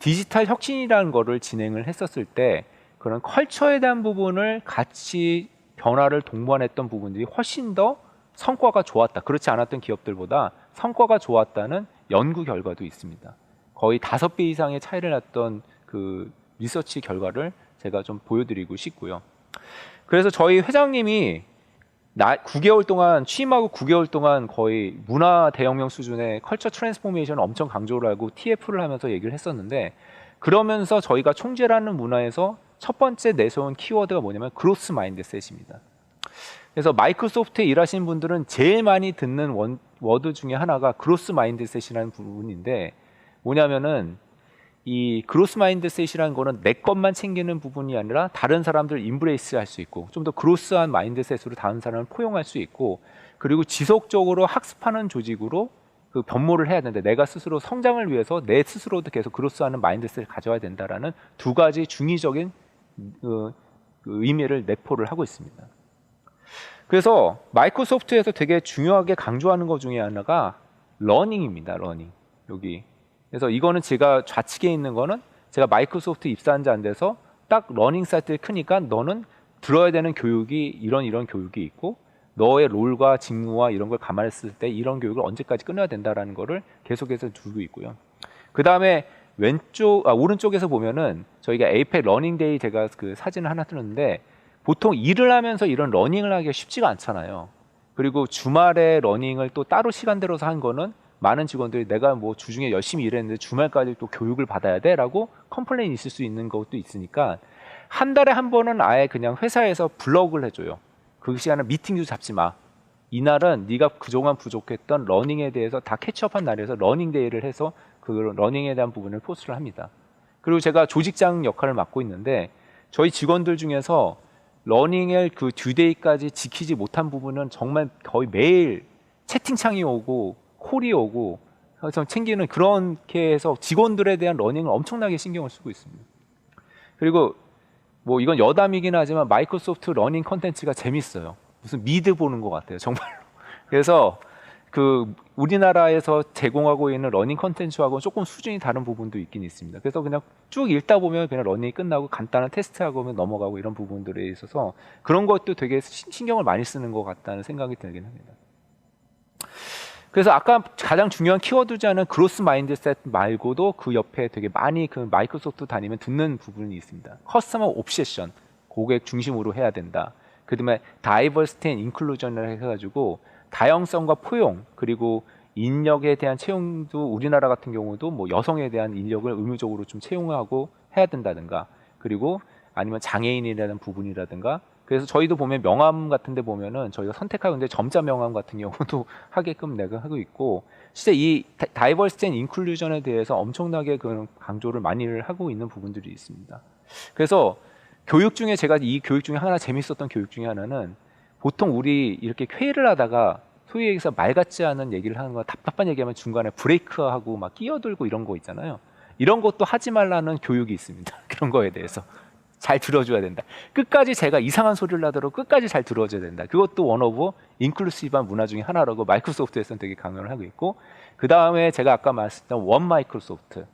디지털 혁신이라는 거를 진행을 했었을 때 그런 컬처에 대한 부분을 같이 변화를 동반했던 부분들이 훨씬 더 성과가 좋았다. 그렇지 않았던 기업들보다 성과가 좋았다는 연구 결과도 있습니다. 거의 5배 이상의 차이를 났던 그 리서치 결과를 제가 좀 보여드리고 싶고요. 그래서 저희 회장님이 9개월 동안 취임하고 9개월 동안 거의 문화 대혁명 수준의 컬처 트랜스포메이션을 엄청 강조를 하고 TF를 하면서 얘기를 했었는데, 그러면서 저희가 총재라는 문화에서 첫 번째 내세운 키워드가 뭐냐면 그로스 마인드셋입니다. 그래서 마이크로소프트에 일하시는 분들은 제일 많이 듣는 워드 중에 하나가 그로스 마인드셋이라는 부분인데, 뭐냐면은 이 그로스 마인드셋이라는 거는 내 것만 챙기는 부분이 아니라 다른 사람들 인브레이스 할 수 있고, 좀 더 그로스한 마인드셋으로 다른 사람을 포용할 수 있고, 그리고 지속적으로 학습하는 조직으로 그 변모를 해야 되는데, 내가 스스로 성장을 위해서 내 스스로도 계속 그로스하는 마인드셋을 가져야 된다라는 두 가지 중의적인 그 의미를 내포를 하고 있습니다. 그래서 마이크로소프트에서 되게 중요하게 강조하는 것 중에 하나가 러닝입니다. 러닝. 여기. 그래서 이거는 제가 좌측에 있는 거는 제가 마이크로소프트 입사한 지 안 돼서 딱 러닝 사이트에 크니까 너는 들어야 되는 교육이 이런 교육이 있고, 너의 롤과 직무와 이런 걸 감안했을 때 이런 교육을 언제까지 끊어야 된다라는 거를 계속해서 두고 있고요. 그 다음에 오른쪽에서 보면은 저희가 에이펙 러닝데이 제가 그 사진을 하나 뜨는데, 보통 일을 하면서 이런 러닝을 하기가 쉽지가 않잖아요. 그리고 주말에 러닝을 또 따로 시간 들어서 한 거는 많은 직원들이 내가 뭐 주중에 열심히 일했는데 주말까지 또 교육을 받아야 돼? 라고 컴플레인이 있을 수 있는 것도 있으니까, 한 달에 한 번은 아예 그냥 회사에서 블럭을 해줘요. 그 시간에 미팅도 잡지 마. 이날은 네가 그동안 부족했던 러닝에 대해서 다 캐치업한 날에서 러닝데이를 해서 그 러닝에 대한 부분을 포스를 합니다. 그리고 제가 조직장 역할을 맡고 있는데, 저희 직원들 중에서 러닝의 그 듀데이까지 지키지 못한 부분은 정말 거의 매일 채팅창이 오고 콜이 오고 그래서 챙기는, 그렇게 해서 직원들에 대한 러닝을 엄청나게 신경을 쓰고 있습니다. 그리고 뭐 이건 여담이긴 하지만 마이크로소프트 러닝 컨텐츠가 재밌어요. 무슨 미드 보는 것 같아요, 정말로. 그래서 그 우리나라에서 제공하고 있는 러닝 컨텐츠하고 조금 수준이 다른 부분도 있긴 있습니다. 그래서 그냥 쭉 읽다 보면 그냥 러닝이 끝나고 간단한 테스트하고 넘어가고 이런 부분들에 있어서 그런 것도 되게 신경을 많이 쓰는 것 같다는 생각이 들긴 합니다. 그래서 아까 가장 중요한 키워드지 않은 그로스 마인드셋 말고도 그 옆에 되게 많이 그 마이크로소프트 다니면 듣는 부분이 있습니다. 커스터머 옵세션, 고객 중심으로 해야 된다. 그 다음에 다이버시티 앤 인클루전을 해가지고 다양성과 포용, 그리고 인력에 대한 채용도 우리나라 같은 경우도 뭐 여성에 대한 인력을 의무적으로 좀 채용하고 해야 된다든가, 그리고 아니면 장애인이라는 부분이라든가. 그래서 저희도 보면 명함 같은 데 보면은 저희가 선택하고 있는데 점자 명함 같은 경우도 하게끔 내가 하고 있고, 실제 이 다이버시티 앤 인클루전에 대해서 엄청나게 그 강조를 많이 하고 있는 부분들이 있습니다. 그래서 교육 중에 제가 이 교육 중에 하나 재밌었던 교육 중에 하나는, 보통 우리 이렇게 회의를 하다가 소위 얘기해서 말 같지 않은 얘기를 하는 거, 답답한 얘기하면 중간에 브레이크하고 막 끼어들고 이런 거 있잖아요. 이런 것도 하지 말라는 교육이 있습니다. 그런 거에 대해서. 잘 들어줘야 된다. 끝까지 제가 이상한 소리를 하더라도 끝까지 잘 들어줘야 된다. 그것도 원 오브 인클루시브한 문화 중에 하나라고 마이크로소프트에서는 되게 강조를 하고 있고, 그 다음에 제가 아까 말씀드린 원 마이크로소프트.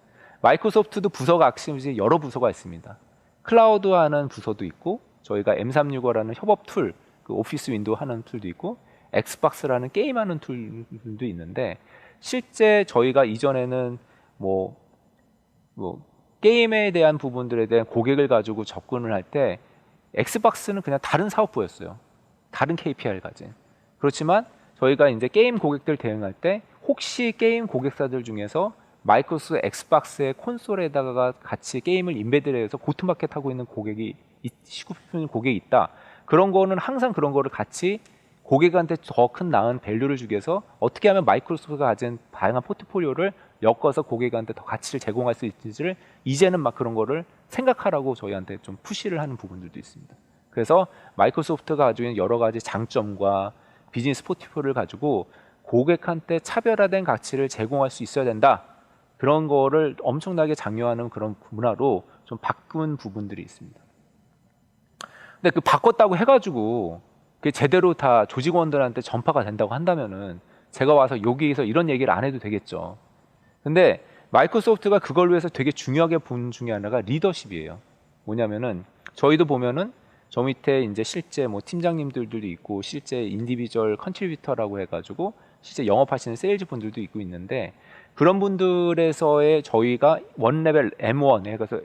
마이크로소프트도 부서가 각시 여러 부서가 있습니다. 클라우드 하는 부서도 있고, 저희가 M365라는 협업 툴, 그 오피스 윈도우 하는 툴도 있고, 엑스박스라는 게임하는 툴도 있는데, 실제 저희가 이전에는 뭐 게임에 대한 부분들에 대한 고객을 가지고 접근을 할 때 엑스박스는 그냥 다른 사업부였어요. 다른 KPI를 가진. 그렇지만 저희가 이제 게임 고객들 대응할 때 혹시 게임 고객사들 중에서 마이크로소프트 엑스박스의 콘솔에다가 같이 게임을 인베드해서 고트마켓 하고 있는 고객이 시고 싶은 고객이 있다. 그런 거는 항상 그런 거를 같이 고객한테 더 큰 나은 밸류를 주기 위해서 어떻게 하면 마이크로소프트가 가진 다양한 포트폴리오를 엮어서 고객한테 더 가치를 제공할 수 있는지를 이제는 막 그런 거를 생각하라고 저희한테 좀 푸시를 하는 부분들도 있습니다. 그래서 마이크로소프트가 가지고 있는 여러 가지 장점과 비즈니스 포트폴리오를 가지고 고객한테 차별화된 가치를 제공할 수 있어야 된다. 그런 거를 엄청나게 장려하는 그런 문화로 좀 바꾼 부분들이 있습니다. 근데 그 바꿨다고 해가지고 그게 제대로 다 조직원들한테 전파가 된다고 한다면은 제가 와서 여기에서 이런 얘기를 안 해도 되겠죠. 근데 마이크로소프트가 그걸 위해서 되게 중요하게 본 중에 하나가 리더십이에요. 뭐냐면은 저희도 보면은 저 밑에 이제 실제 뭐 팀장님들도 있고 실제 인디비주얼 컨트리뷰터라고 해가지고 실제 영업하시는 세일즈 분들도 있고 있는데 그런 분들에서의 저희가 원 레벨 M1 해서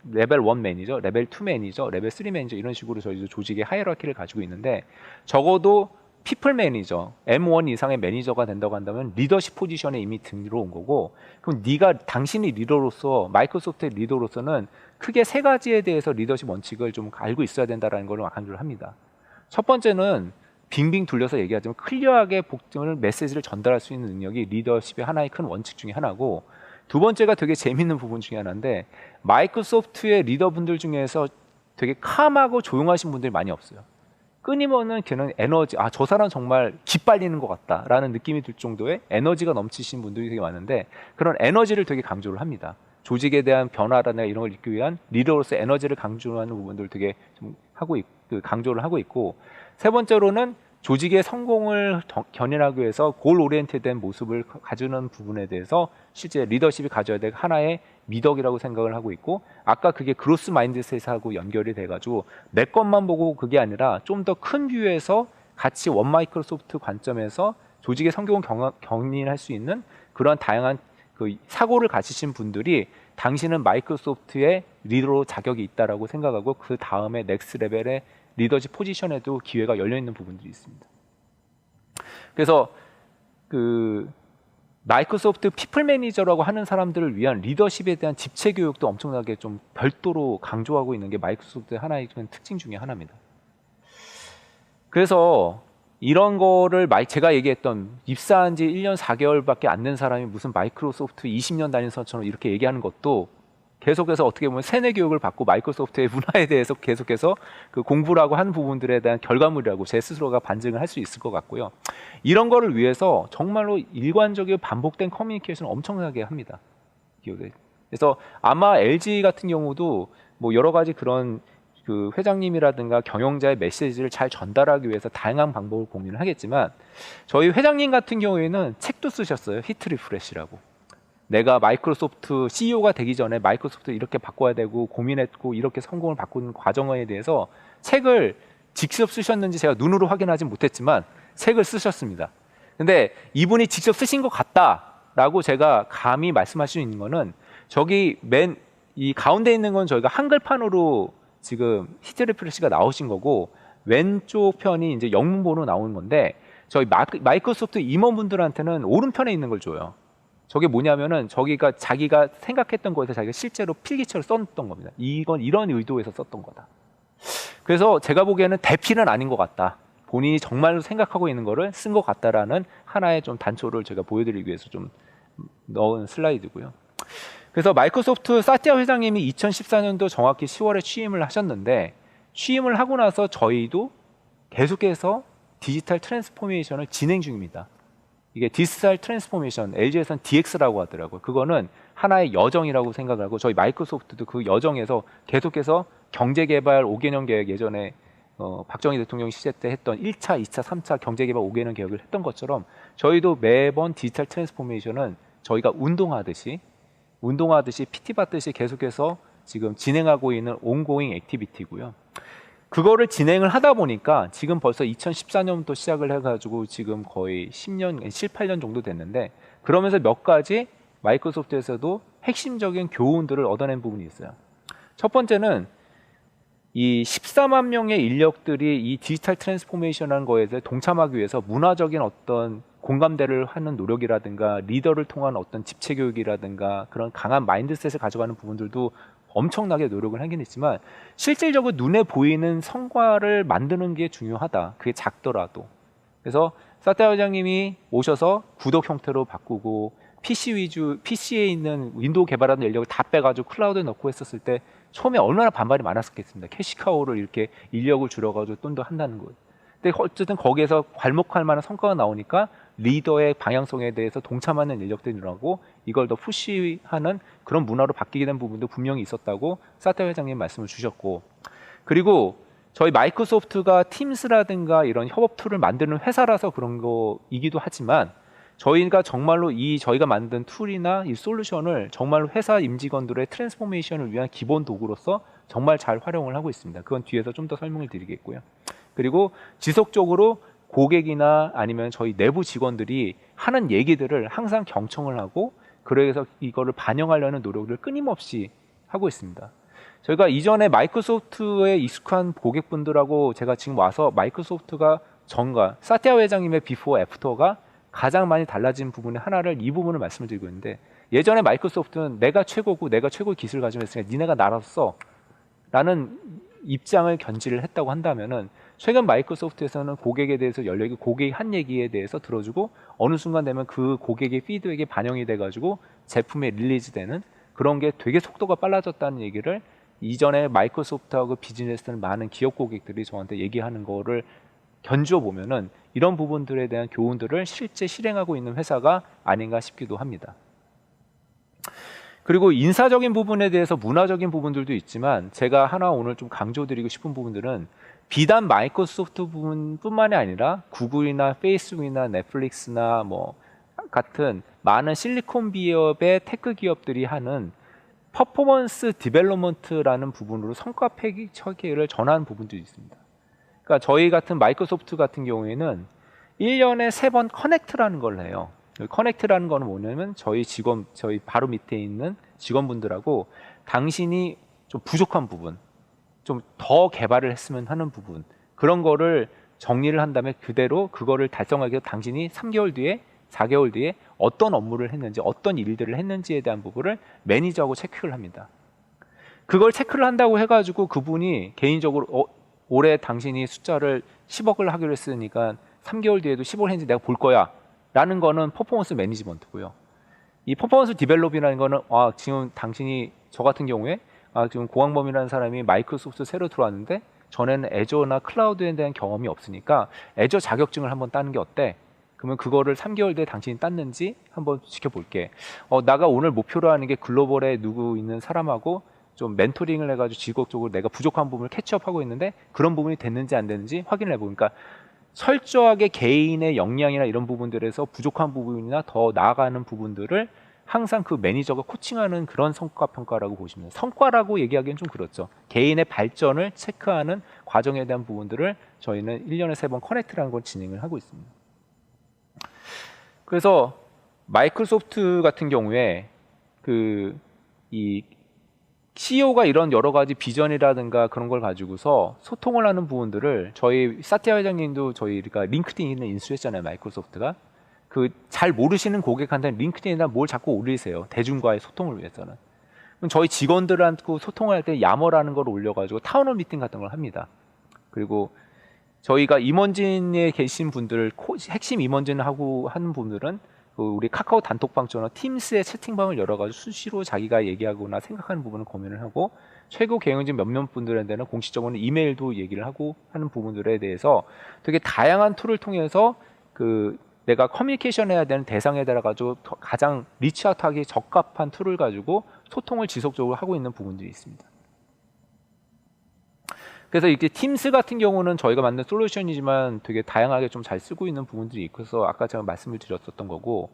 레벨 1 매니저, 레벨 2 매니저, 레벨 3 매니저 이런 식으로 저희도 조직의 하이어라키를 가지고 있는데 적어도 피플 매니저, M1 이상의 매니저가 된다고 한다면 리더십 포지션에 이미 들어온 거고 그럼 당신이 리더로서 마이크로소프트의 리더로서는 크게 세 가지에 대해서 리더십 원칙을 좀 알고 있어야 된다는 걸 강조를 합니다. 첫 번째는 빙빙 돌려서 얘기하자면 클리어하게 복종을 메시지를 전달할 수 있는 능력이 리더십의 하나의 큰 원칙 중에 하나고 두 번째가 되게 재밌는 부분 중에 하나인데 마이크로소프트의 리더분들 중에서 되게 캄하고 조용하신 분들이 많이 없어요. 끊임없는 걔는 에너지, 저 사람 정말 기빨리는 것 같다라는 느낌이 들 정도의 에너지가 넘치신 분들이 되게 많은데 그런 에너지를 되게 강조를 합니다. 조직에 대한 변화라든가 이런 걸 읽기 위한 리더로서 에너지를 강조하는 부분들을 되게 좀 강조를 하고 있고 세 번째로는 조직의 성공을 견인하기 위해서 골 오리엔티드된 모습을 가지는 부분에 대해서 실제 리더십이 가져야 될 하나의 미덕이라고 생각을 하고 있고 아까 그게 그로스 마인드셋하고 연결이 돼가지고 내 것만 보고 그게 아니라 좀 더 큰 뷰에서 같이 원 마이크로소프트 관점에서 조직의 성공을 견인할 수 있는 그런 다양한 그 사고를 가지신 분들이 당신은 마이크로소프트의 리더로 자격이 있다라고 생각하고 그 다음에 넥스트 레벨의 리더십 포지션에도 기회가 열려 있는 부분들이 있습니다. 그래서 그 마이크로소프트 피플 매니저라고 하는 사람들을 위한 리더십에 대한 집체 교육도 엄청나게 좀 별도로 강조하고 있는 게 마이크로소프트의 하나의 특징 중에 하나입니다. 그래서 이런 거를 제가 얘기했던 입사한 지 1년 4개월밖에 안 된 사람이 무슨 마이크로소프트 20년 다닌 사람처럼 이렇게 얘기하는 것도 계속해서 어떻게 보면 세뇌 교육을 받고 마이크로소프트의 문화에 대해서 계속해서 그 공부를 하고 하는 부분들에 대한 결과물이라고 제 스스로가 반증을 할 수 있을 것 같고요. 이런 거를 위해서 정말로 일관적이고 반복된 커뮤니케이션을 엄청나게 합니다. 그래서 아마 LG 같은 경우도 뭐 여러 가지 그런 그 회장님이라든가 경영자의 메시지를 잘 전달하기 위해서 다양한 방법을 고민을 하겠지만 저희 회장님 같은 경우에는 책도 쓰셨어요. 히트 리프레시라고. 내가 마이크로소프트 CEO가 되기 전에 마이크로소프트 이렇게 바꿔야 되고 고민했고 이렇게 성공을 바꾸는 과정에 대해서 책을 직접 쓰셨는지 제가 눈으로 확인하지 못했지만 책을 쓰셨습니다. 근데 이분이 직접 쓰신 것 같다라고 제가 감히 말씀할 수 있는 거는 저기 이 가운데 있는 건 저희가 한글판으로 지금 히트 리프레시가 나오신 거고 왼쪽 편이 이제 영문본으로 나오는 건데 저희 마이크로소프트 임원분들한테는 오른편에 있는 걸 줘요. 저게 뭐냐면은 저기가 자기가 생각했던 거에서 자기가 실제로 필기체로 썼던 겁니다. 이건 이런 의도에서 썼던 거다. 그래서 제가 보기에는 대피는 아닌 것 같다. 본인이 정말로 생각하고 있는 거를 쓴 것 같다라는 하나의 좀 단초를 제가 보여드리기 위해서 좀 넣은 슬라이드고요. 그래서 마이크로소프트 사티아 회장님이 2014년도 정확히 10월에 취임을 하셨는데 취임을 하고 나서 저희도 계속해서 디지털 트랜스포메이션을 진행 중입니다. 이게 디지털 트랜스포메이션, LG에서는 DX라고 하더라고요. 그거는 하나의 여정이라고 생각을 하고 저희 마이크로소프트도 그 여정에서 계속해서 경제개발 5개년 계획 예전에 박정희 대통령 시대 때 했던 1차, 2차, 3차 경제개발 5개년 계획을 했던 것처럼 저희도 매번 디지털 트랜스포메이션은 저희가 운동하듯이 PT 받듯이 계속해서 지금 진행하고 있는 온고잉 액티비티고요. 그거를 진행을 하다 보니까 지금 벌써 2014년부터 시작을 해가지고 지금 거의 10년, 7, 8년 정도 됐는데 그러면서 몇 가지 마이크로소프트에서도 핵심적인 교훈들을 얻어낸 부분이 있어요. 첫 번째는 이 14만 명의 인력들이 이 디지털 트랜스포메이션이라는 거에 대해 동참하기 위해서 문화적인 어떤 공감대를 하는 노력이라든가 리더를 통한 어떤 집체 교육이라든가 그런 강한 마인드셋을 가져가는 부분들도 엄청나게 노력을 하긴 했지만 실질적으로 눈에 보이는 성과를 만드는 게 중요하다. 그게 작더라도. 그래서 사티아 회장님이 오셔서 구독 형태로 바꾸고 PC에 있는 윈도우 개발하는 인력을 다 빼가지고 클라우드에 넣고 했었을 때 처음에 얼마나 반발이 많았겠습니까? 캐시카우를 이렇게 인력을 줄여가지고 좀 더 한다는 것. 근데 어쨌든 거기에서 괄목할 만한 성과가 나오니까 리더의 방향성에 대해서 동참하는 인력들이 늘어나고 이걸 더 푸시하는 그런 문화로 바뀌게 된 부분도 분명히 있었다고 사티아 회장님 말씀을 주셨고, 그리고 저희 마이크로소프트가 팀스라든가 이런 협업 툴을 만드는 회사라서 그런 거이기도 하지만 저희가 정말로 저희가 만든 툴이나 이 솔루션을 정말로 회사 임직원들의 트랜스포메이션을 위한 기본 도구로서 정말 잘 활용을 하고 있습니다. 그건 뒤에서 좀 더 설명을 드리겠고요. 그리고 지속적으로 고객이나 아니면 저희 내부 직원들이 하는 얘기들을 항상 경청을 하고 그래서 이거를 반영하려는 노력을 끊임없이 하고 있습니다. 저희가 이전에 마이크로소프트에 익숙한 고객분들하고 제가 지금 와서 마이크로소프트가 전과 사티아 회장님의 비포 애프터가 가장 많이 달라진 부분의 하나를 이 부분을 말씀을 드리고 있는데, 예전에 마이크로소프트는 내가 최고고 내가 최고의 기술을 가지고 있으니까 니네가 나라서 써 라는 입장을 견지를 했다고 한다면은 최근 마이크로소프트에서는 고객에 대해서 열려있고 고객이 한 얘기에 대해서 들어주고 어느 순간 되면 그 고객의 피드백이 반영이 돼가지고 제품에 릴리즈되는 그런 게 되게 속도가 빨라졌다는 얘기를 이전에 마이크로소프트하고 비즈니스는 많은 기업 고객들이 저한테 얘기하는 거를 견주어 보면은 이런 부분들에 대한 교훈들을 실제 실행하고 있는 회사가 아닌가 싶기도 합니다. 그리고 인사적인 부분에 대해서 문화적인 부분들도 있지만 제가 하나 오늘 좀 강조드리고 싶은 부분들은 비단 마이크로소프트 부분뿐만이 아니라 구글이나 페이스북이나 넷플릭스나 뭐 같은 많은 실리콘 기업의 테크 기업들이 하는 퍼포먼스 디벨롭먼트라는 부분으로 성과 체계를 전하는 부분도 있습니다. 그러니까 저희 같은 마이크로소프트 같은 경우에는 1년에 3번 커넥트라는 걸 해요. 커넥트라는 거는 뭐냐면 저희 바로 밑에 있는 직원분들하고 당신이 좀 부족한 부분, 좀 더 개발을 했으면 하는 부분, 그런 거를 정리를 한 다음에 그대로 그거를 달성하기 위해서 당신이 3개월 뒤에 4개월 뒤에 어떤 업무를 했는지 어떤 일들을 했는지에 대한 부분을 매니저하고 체크를 합니다. 그걸 체크를 한다고 해가지고 그분이 개인적으로 올해 당신이 숫자를 10억을 하기로 했으니까 3개월 뒤에도 10억을 했는지 내가 볼 거야 라는 거는 퍼포먼스 매니지먼트고요. 이 퍼포먼스 디벨롭이라는 거는 지금 당신이 저 같은 경우에 지금 고광범이라는 사람이 마이크로소프트 새로 들어왔는데 전에는 애저나 클라우드에 대한 경험이 없으니까 애저 자격증을 한번 따는 게 어때? 그러면 그거를 3개월 뒤에 당신이 땄는지 한번 지켜볼게. 나가 오늘 목표로 하는 게 글로벌에 누구 있는 사람하고 좀 멘토링을 해가지고 지속적으로 내가 부족한 부분을 캐치업하고 있는데 그런 부분이 됐는지 안 됐는지 확인을 해보니까 철저하게 개인의 역량이나 이런 부분들에서 부족한 부분이나 더 나아가는 부분들을 항상 그 매니저가 코칭하는 그런 성과 평가라고 보시면 돼요. 성과라고 얘기하기는 좀 그렇죠. 개인의 발전을 체크하는 과정에 대한 부분들을 저희는 1년에 3번 커넥트라는 걸 진행을 하고 있습니다. 그래서 마이크로소프트 같은 경우에 이 CEO가 이런 여러 가지 비전이라든가 그런 걸 가지고서 소통을 하는 부분들을 저희 사티아 회장님도 저희가 링크드인을 인수했잖아요. 마이크로소프트가. 잘 모르시는 고객한테는 링크드인이나 뭘 자꾸 올리세요. 대중과의 소통을 위해서는. 그럼 저희 직원들한테 소통을 할 때 야머라는 걸 올려가지고 타운홀 미팅 같은 걸 합니다. 그리고 저희가 임원진에 계신 분들, 핵심 임원진을 하고 하는 분들은 우리 카카오 단톡방처럼 팀스의 채팅방을 열어가지고 수시로 자기가 얘기하거나 생각하는 부분을 공유를 하고 최고 경영진 몇몇 분들한테는 공식적으로 이메일도 얘기를 하고 하는 부분들에 대해서 되게 다양한 툴을 통해서 내가 커뮤니케이션 해야 되는 대상에 따라 가지고 가장 리치아웃하기 적합한 툴을 가지고 소통을 지속적으로 하고 있는 부분들이 있습니다. 그래서 이렇게 팀스 같은 경우는 저희가 만든 솔루션이지만 되게 다양하게 좀 잘 쓰고 있는 부분들이 있어서 아까 제가 말씀을 드렸었던 거고,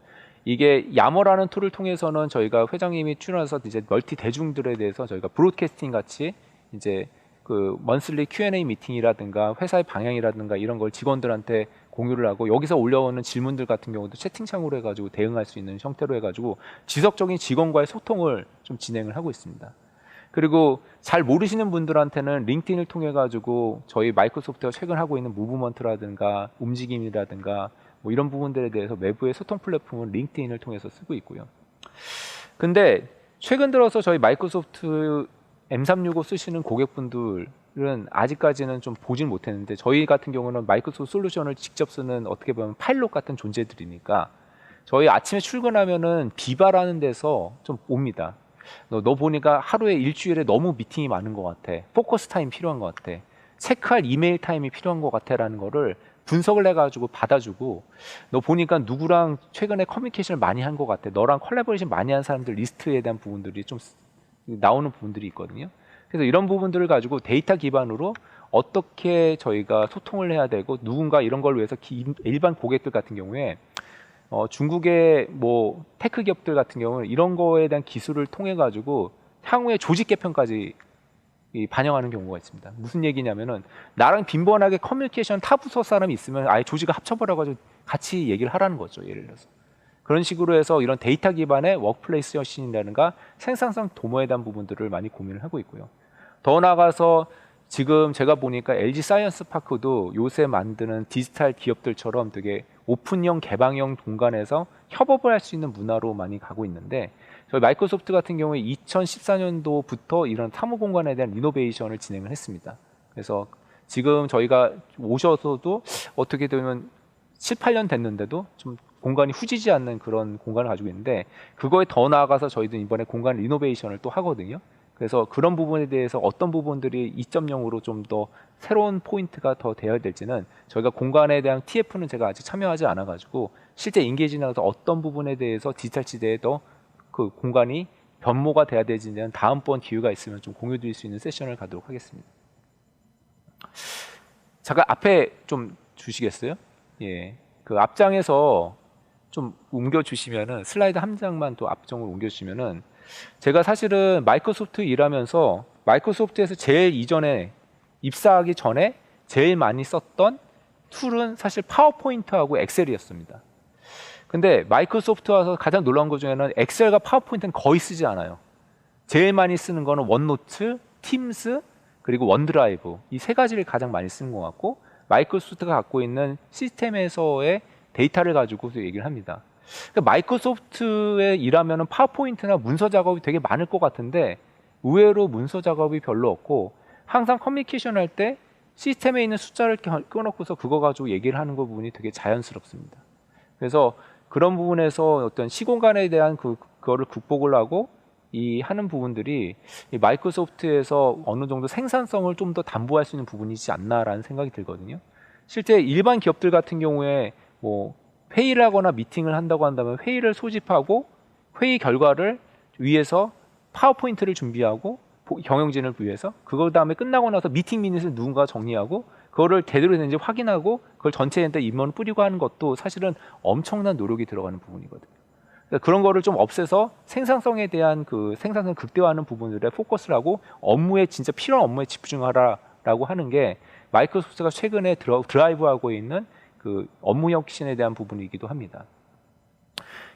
이게 야머라는 툴을 통해서는 저희가 회장님이 출연해서 이제 멀티 대중들에 대해서 저희가 브로드캐스팅 같이 이제 그 먼슬리 Q&A 미팅이라든가 회사의 방향이라든가 이런 걸 직원들한테 공유를 하고, 여기서 올라오는 질문들 같은 경우도 채팅창으로 해가지고 대응할 수 있는 형태로 해가지고 지속적인 직원과의 소통을 좀 진행을 하고 있습니다. 그리고 잘 모르시는 분들한테는 링크드인을 통해 가지고 저희 마이크로소프트가 최근 하고 있는 무브먼트라든가 움직임이라든가 뭐 이런 부분들에 대해서 외부의 소통 플랫폼은 링크드인을 통해서 쓰고 있고요. 근데 최근 들어서 저희 마이크로소프트 M365 쓰시는 고객분들은 아직까지는 좀 보진 못했는데, 저희 같은 경우는 마이크로소프트 솔루션을 직접 쓰는 어떻게 보면 파일럿 같은 존재들이니까 저희 아침에 출근하면은 비바라는 데서 좀 옵니다. 너 보니까 하루에 일주일에 너무 미팅이 많은 것 같아. 포커스 타임 필요한 것 같아. 체크할 이메일 타임이 필요한 것 같아. 라는 거를 분석을 해가지고 받아주고, 너 보니까 누구랑 최근에 커뮤니케이션을 많이 한 것 같아. 너랑 콜라보레이션 많이 한 사람들 리스트에 대한 부분들이 좀 나오는 부분들이 있거든요. 그래서 이런 부분들을 가지고 데이터 기반으로 어떻게 저희가 소통을 해야 되고, 누군가 이런 걸 위해서 일반 고객들 같은 경우에 중국의 뭐 테크 기업들 같은 경우는 이런 거에 대한 기술을 통해 가지고 향후에 조직 개편까지 반영하는 경우가 있습니다. 무슨 얘기냐면은 나랑 빈번하게 커뮤니케이션 타 부서 사람이 있으면 아예 조직을 합쳐버려 가지고 같이 얘기를 하라는 거죠. 예를 들어서 그런 식으로 해서 이런 데이터 기반의 워크플레이스 혁신이라든가 생산성 도모에 대한 부분들을 많이 고민을 하고 있고요. 더 나아가서 지금 제가 보니까 LG 사이언스 파크도 요새 만드는 디지털 기업들처럼 되게 오픈형 개방형 공간에서 협업을 할 수 있는 문화로 많이 가고 있는데, 저희 마이크로소프트 같은 경우에 2014년도부터 이런 사무 공간에 대한 리노베이션을 진행을 했습니다. 그래서 지금 저희가 오셔서도 어떻게 되면 7, 8년 됐는데도 좀 공간이 후지지 않는 그런 공간을 가지고 있는데, 그거에 더 나아가서 저희도 이번에 공간 리노베이션을 또 하거든요. 그래서 그런 부분에 대해서 어떤 부분들이 2.0으로 좀 더 새로운 포인트가 더 되어야 될지는 저희가 공간에 대한 TF는 제가 아직 참여하지 않아 가지고 실제 인게이지 나가서 어떤 부분에 대해서 디지털 시대에 더 그 공간이 변모가 돼야 되지는 다음번 기회가 있으면 좀 공유 드릴 수 있는 세션을 가도록 하겠습니다. 잠깐 앞에 좀 주시겠어요? 예. 그 앞장에서 좀 옮겨 주시면은 슬라이드 한 장만 또 앞쪽으로 옮겨 주시면은, 제가 사실은 마이크로소프트 일하면서 마이크로소프트에서 제일 이전에 입사하기 전에 제일 많이 썼던 툴은 사실 파워포인트하고 엑셀이었습니다. 근데 마이크로소프트 와서 가장 놀라운 것 중에는 엑셀과 파워포인트는 거의 쓰지 않아요. 제일 많이 쓰는 거는 원노트, 팀스, 그리고 원드라이브, 이 세 가지를 가장 많이 쓰는 것 같고, 마이크로소프트가 갖고 있는 시스템에서의 데이터를 가지고서 얘기를 합니다. 그러니까 마이크로소프트에 일하면 파워포인트나 문서 작업이 되게 많을 것 같은데 의외로 문서 작업이 별로 없고, 항상 커뮤니케이션 할 때 시스템에 있는 숫자를 끊어놓고서 그거 가지고 얘기를 하는 거 부분이 되게 자연스럽습니다. 그래서 그런 부분에서 어떤 시공간에 대한 그거를 극복을 하고 이 하는 부분들이 이 마이크로소프트에서 어느 정도 생산성을 좀 더 담보할 수 있는 부분이지 않나라는 생각이 들거든요. 실제 일반 기업들 같은 경우에 뭐 회의를 하거나 미팅을 한다고 한다면 회의를 소집하고 회의 결과를 위해서 파워포인트를 준비하고 경영진을 위해서, 그거 다음에 끝나고 나서 미팅 미닛을 누군가 정리하고 그거를 제대로 되는지 확인하고 그걸 전체한테 임원을 뿌리고 하는 것도 사실은 엄청난 노력이 들어가는 부분이거든요. 그러니까 그런 거를 좀 없애서 생산성에 대한 그 생산성을 극대화하는 부분들에 포커스를 하고 업무에 진짜 필요한 업무에 집중하라라고 하는 게 마이크로소프트가 최근에 드라이브하고 있는 그 업무 혁신에 대한 부분이기도 합니다.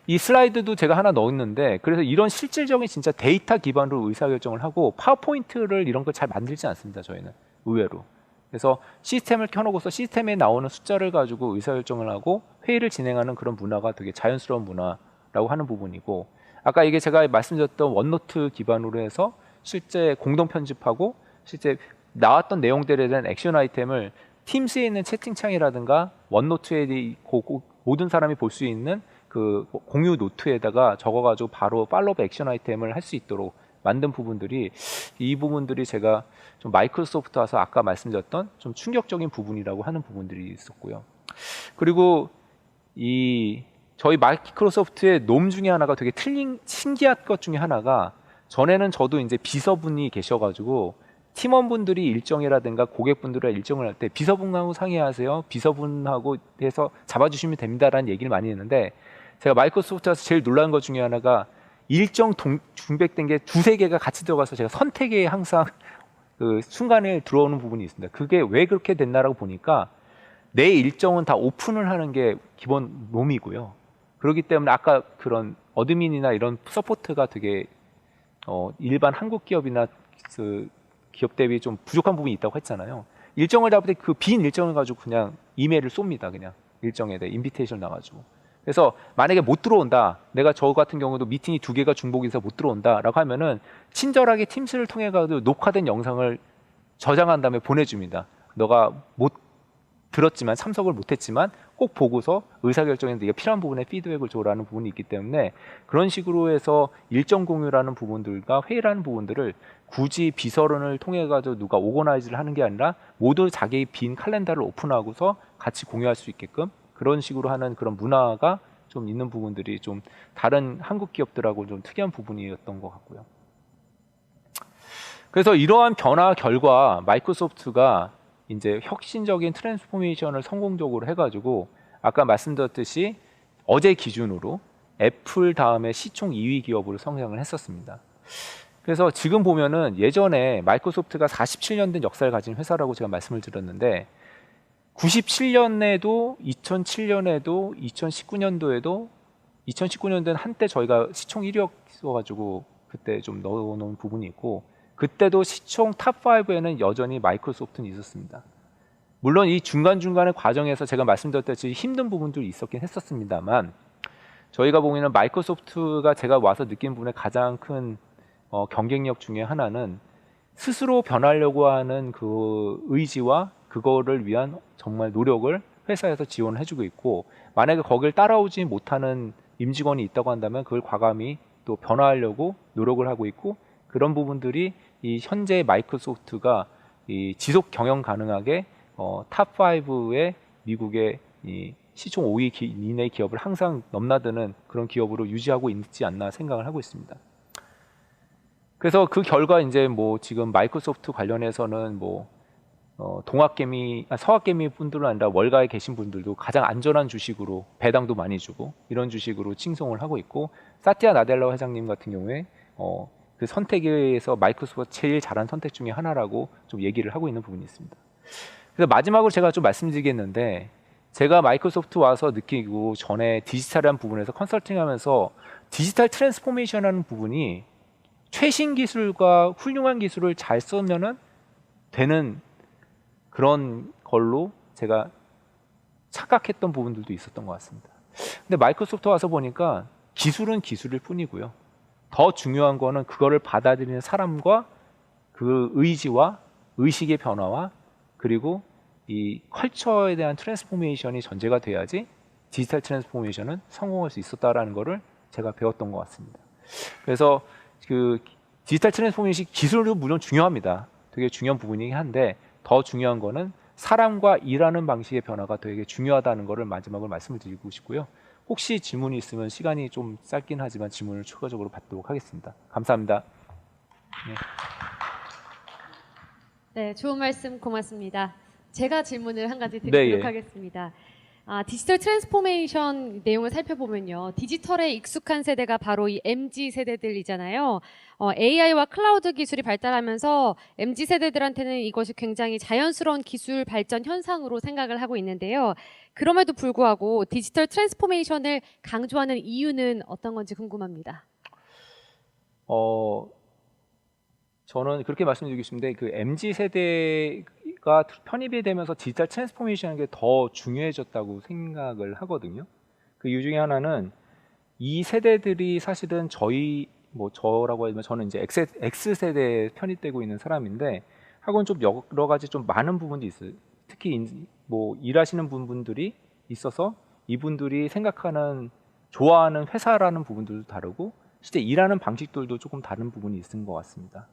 이 슬라이드도 제가 하나 넣었는데, 그래서 이런 실질적인 진짜 데이터 기반으로 의사결정을 하고 파워포인트를 이런 걸 잘 만들지 않습니다. 저희는 의외로. 그래서 시스템을 켜놓고서 시스템에 나오는 숫자를 가지고 의사결정을 하고 회의를 진행하는 그런 문화가 되게 자연스러운 문화라고 하는 부분이고, 아까 이게 제가 말씀드렸던 원노트 기반으로 해서 실제 공동 편집하고 실제 나왔던 내용들에 대한 액션 아이템을 팀스에 있는 채팅창이라든가 원노트에 모든 사람이 볼 수 있는 그 공유 노트에다가 적어가지고 바로 팔로업 액션 아이템을 할 수 있도록 만든 부분들이, 이 부분들이 제가 좀 마이크로소프트 와서 아까 말씀드렸던 좀 충격적인 부분이라고 하는 부분들이 있었고요. 그리고 저희 마이크로소프트의 놈 중에 하나가 되게 신기한 것 중에 하나가, 전에는 저도 이제 비서분이 계셔가지고 팀원분들이 일정이라든가 고객분들의 일정을 할 때 비서분하고 상의하세요. 비서분하고 해서 잡아주시면 됩니다라는 얘기를 많이 했는데, 제가 마이크로소프트에서 제일 놀란 것 중에 하나가 일정 중백된 게 두세 개가 같이 들어가서 제가 선택에 항상 그 순간에 들어오는 부분이 있습니다. 그게 왜 그렇게 됐나라고 보니까 내 일정은 다 오픈을 하는 게 기본 놈이고요. 그렇기 때문에 아까 그런 어드민이나 이런 서포트가 되게 일반 한국 기업이나 그 기업 대비 좀 부족한 부분이 있다고 했잖아요. 일정을 잡을 때 그 빈 일정을 가지고 그냥 이메일을 쏩니다. 그냥 일정에 대해 인비테이션 나가지고. 그래서 만약에 못 들어온다, 내가 저 같은 경우도 미팅이 2개가 중복해서 못 들어온다라고 하면은 친절하게 팀스를 통해 가지고 녹화된 영상을 저장한 다음에 보내줍니다. 너가 못 들었지만 참석을 못했지만 꼭 보고서 의사결정인데 이게 필요한 부분에 피드백을 줘라는 부분이 있기 때문에, 그런 식으로 해서 일정 공유라는 부분들과 회의라는 부분들을 굳이 비서론을 통해 가지고 누가 오거나이즈를 하는 게 아니라 모두 자기의 빈 칼렌더를 오픈하고서 같이 공유할 수 있게끔 그런 식으로 하는 그런 문화가 좀 있는 부분들이 좀 다른 한국 기업들하고 좀 특이한 부분이었던 것 같고요. 그래서 이러한 변화 결과 마이크로소프트가 이제 혁신적인 트랜스포메이션을 성공적으로 해가지고 아까 말씀드렸듯이 어제 기준으로 애플 다음에 시총 2위 기업으로 성장을 했었습니다. 그래서 지금 보면은 예전에 마이크로소프트가 47년 된 역사를 가진 회사라고 제가 말씀을 드렸는데, 97년에도 2007년에도 2019년도에도 2019년도는 한때 저희가 시총 1위였어가지고 그때 좀 넣어놓은 부분이 있고, 그때도 시총 탑5에는 여전히 마이크로소프트는 있었습니다. 물론 이 중간중간의 과정에서 제가 말씀드렸듯이 힘든 부분도 있었긴 했었습니다만, 저희가 보면 마이크로소프트가 제가 와서 느낀 부분의 가장 큰 경쟁력 중에 하나는 스스로 변하려고 하는 그 의지와 그거를 위한 정말 노력을 회사에서 지원을 해주고 있고, 만약에 거길 따라오지 못하는 임직원이 있다고 한다면 그걸 과감히 또 변화하려고 노력을 하고 있고, 그런 부분들이 이 현재 마이크로소프트가 이 지속 경영 가능하게 탑5의 미국의 이 시총 5위 이내의 기업을 항상 넘나드는 그런 기업으로 유지하고 있지 않나 생각을 하고 있습니다. 그래서 그 결과 이제 뭐 지금 마이크로소프트 관련해서는 뭐 서학개미 분들은 아니라 월가에 계신 분들도 가장 안전한 주식으로 배당도 많이 주고 이런 주식으로 칭송을 하고 있고, 사티아 나델라 회장님 같은 경우에 그 선택에서 마이크로소프트가 제일 잘한 선택 중에 하나라고 좀 얘기를 하고 있는 부분이 있습니다. 그래서 마지막으로 제가 좀 말씀드리겠는데, 제가 마이크로소프트 와서 느끼고 전에 디지털이라는 부분에서 컨설팅하면서 디지털 트랜스포메이션이라는 부분이 최신 기술과 훌륭한 기술을 잘 쓰면은 되는 그런 걸로 제가 착각했던 부분들도 있었던 것 같습니다. 근데 마이크로소프트 와서 보니까 기술은 기술일 뿐이고요. 더 중요한 거는 그거를 받아들이는 사람과 그 의지와 의식의 변화와 그리고 이 컬처에 대한 트랜스포메이션이 전제가 돼야지 디지털 트랜스포메이션은 성공할 수 있었다라는 거를 제가 배웠던 것 같습니다. 그래서 그 디지털 트랜스포메이션 기술도 물론 중요합니다. 되게 중요한 부분이긴 한데, 더 중요한 거는 사람과 일하는 방식의 변화가 되게 중요하다는 거를 마지막으로 말씀을 드리고 싶고요. 혹시 질문이 있으면 시간이 좀 짧긴 하지만 질문을 추가적으로 받도록 하겠습니다. 감사합니다. 네, 좋은 말씀 고맙습니다. 제가 질문을 한 가지 드리도록 하겠습니다. 디지털 트랜스포메이션 내용을 살펴보면요, 디지털에 익숙한 세대가 바로 이 MZ 세대들이잖아요. AI와 클라우드 기술이 발달하면서 MZ 세대들한테는 이것이 굉장히 자연스러운 기술 발전 현상으로 생각을 하고 있는데요. 그럼에도 불구하고 디지털 트랜스포메이션을 강조하는 이유는 어떤 건지 궁금합니다. 저는 그렇게 말씀드리고 싶은데, 그 MZ 세대가 편입이 되면서 디지털 트랜스포메이션이 더 중요해졌다고 생각을 하거든요. 그 이유 중에 하나는 이 세대들이 사실은 저라고 하면 저는 이제 X세대에 편입되고 있는 사람인데, 하고는 좀 여러 가지 좀 많은 부분도 있어요. 특히 뭐 일하시는 분들이 있어서 이분들이 생각하는 좋아하는 회사라는 부분들도 다르고 실제 일하는 방식들도 조금 다른 부분이 있는 것 같습니다.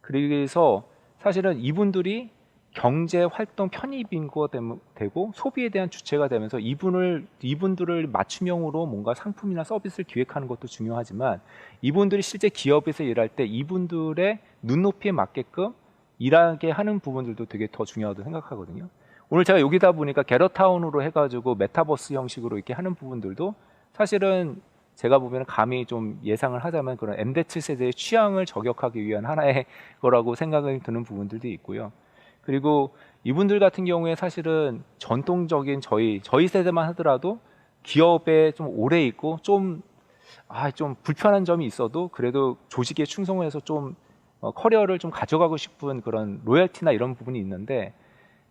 그래서 사실은 이분들이 경제 활동 편입인 거 되고 소비에 대한 주체가 되면서 이분들을 맞춤형으로 뭔가 상품이나 서비스를 기획하는 것도 중요하지만 이분들이 실제 기업에서 일할 때 이분들의 눈높이에 맞게끔 일하게 하는 부분들도 되게 더 중요하다고 생각하거든요. 오늘 제가 여기다 보니까 게러타운으로 해가지고 메타버스 형식으로 이렇게 하는 부분들도 사실은 제가 보면 감히 좀 예상을 하자면 그런 MZ 세대의 취향을 저격하기 위한 하나의 거라고 생각이 드는 부분들도 있고요. 그리고 이분들 같은 경우에 사실은 전통적인 저희 세대만 하더라도 기업에 좀 오래 있고 좀 불편한 점이 있어도 그래도 조직에 충성해서 좀 커리어를 좀 가져가고 싶은 그런 로열티나 이런 부분이 있는데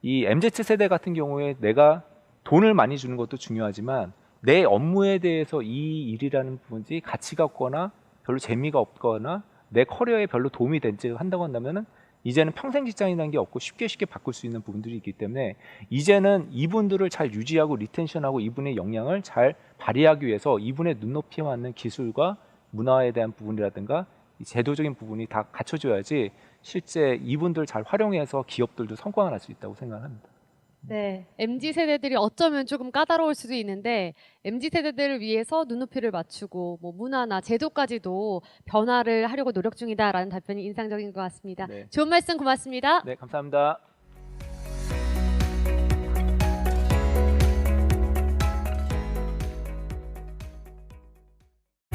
이 MZ 세대 같은 경우에 내가 돈을 많이 주는 것도 중요하지만 내 업무에 대해서 이 일이라는 부분이 가치가 없거나 별로 재미가 없거나 내 커리어에 별로 도움이 되지 한다고 한다면은 이제는 평생 직장이라는 게 없고 쉽게 바꿀 수 있는 부분들이 있기 때문에 이제는 이분들을 잘 유지하고 리텐션하고 이분의 역량을 잘 발휘하기 위해서 이분의 눈높이에 맞는 기술과 문화에 대한 부분이라든가 이 제도적인 부분이 다 갖춰줘야지 실제 이분들 잘 활용해서 기업들도 성과가 날 수 있다고 생각합니다. 네, MZ 세대들이 어쩌면 조금 까다로울 수도 있는데 MZ 세대들을 위해서 눈높이를 맞추고 뭐 문화나 제도까지도 변화를 하려고 노력 중이다라는 답변이 인상적인 것 같습니다. 네. 좋은 말씀 고맙습니다. 네, 감사합니다.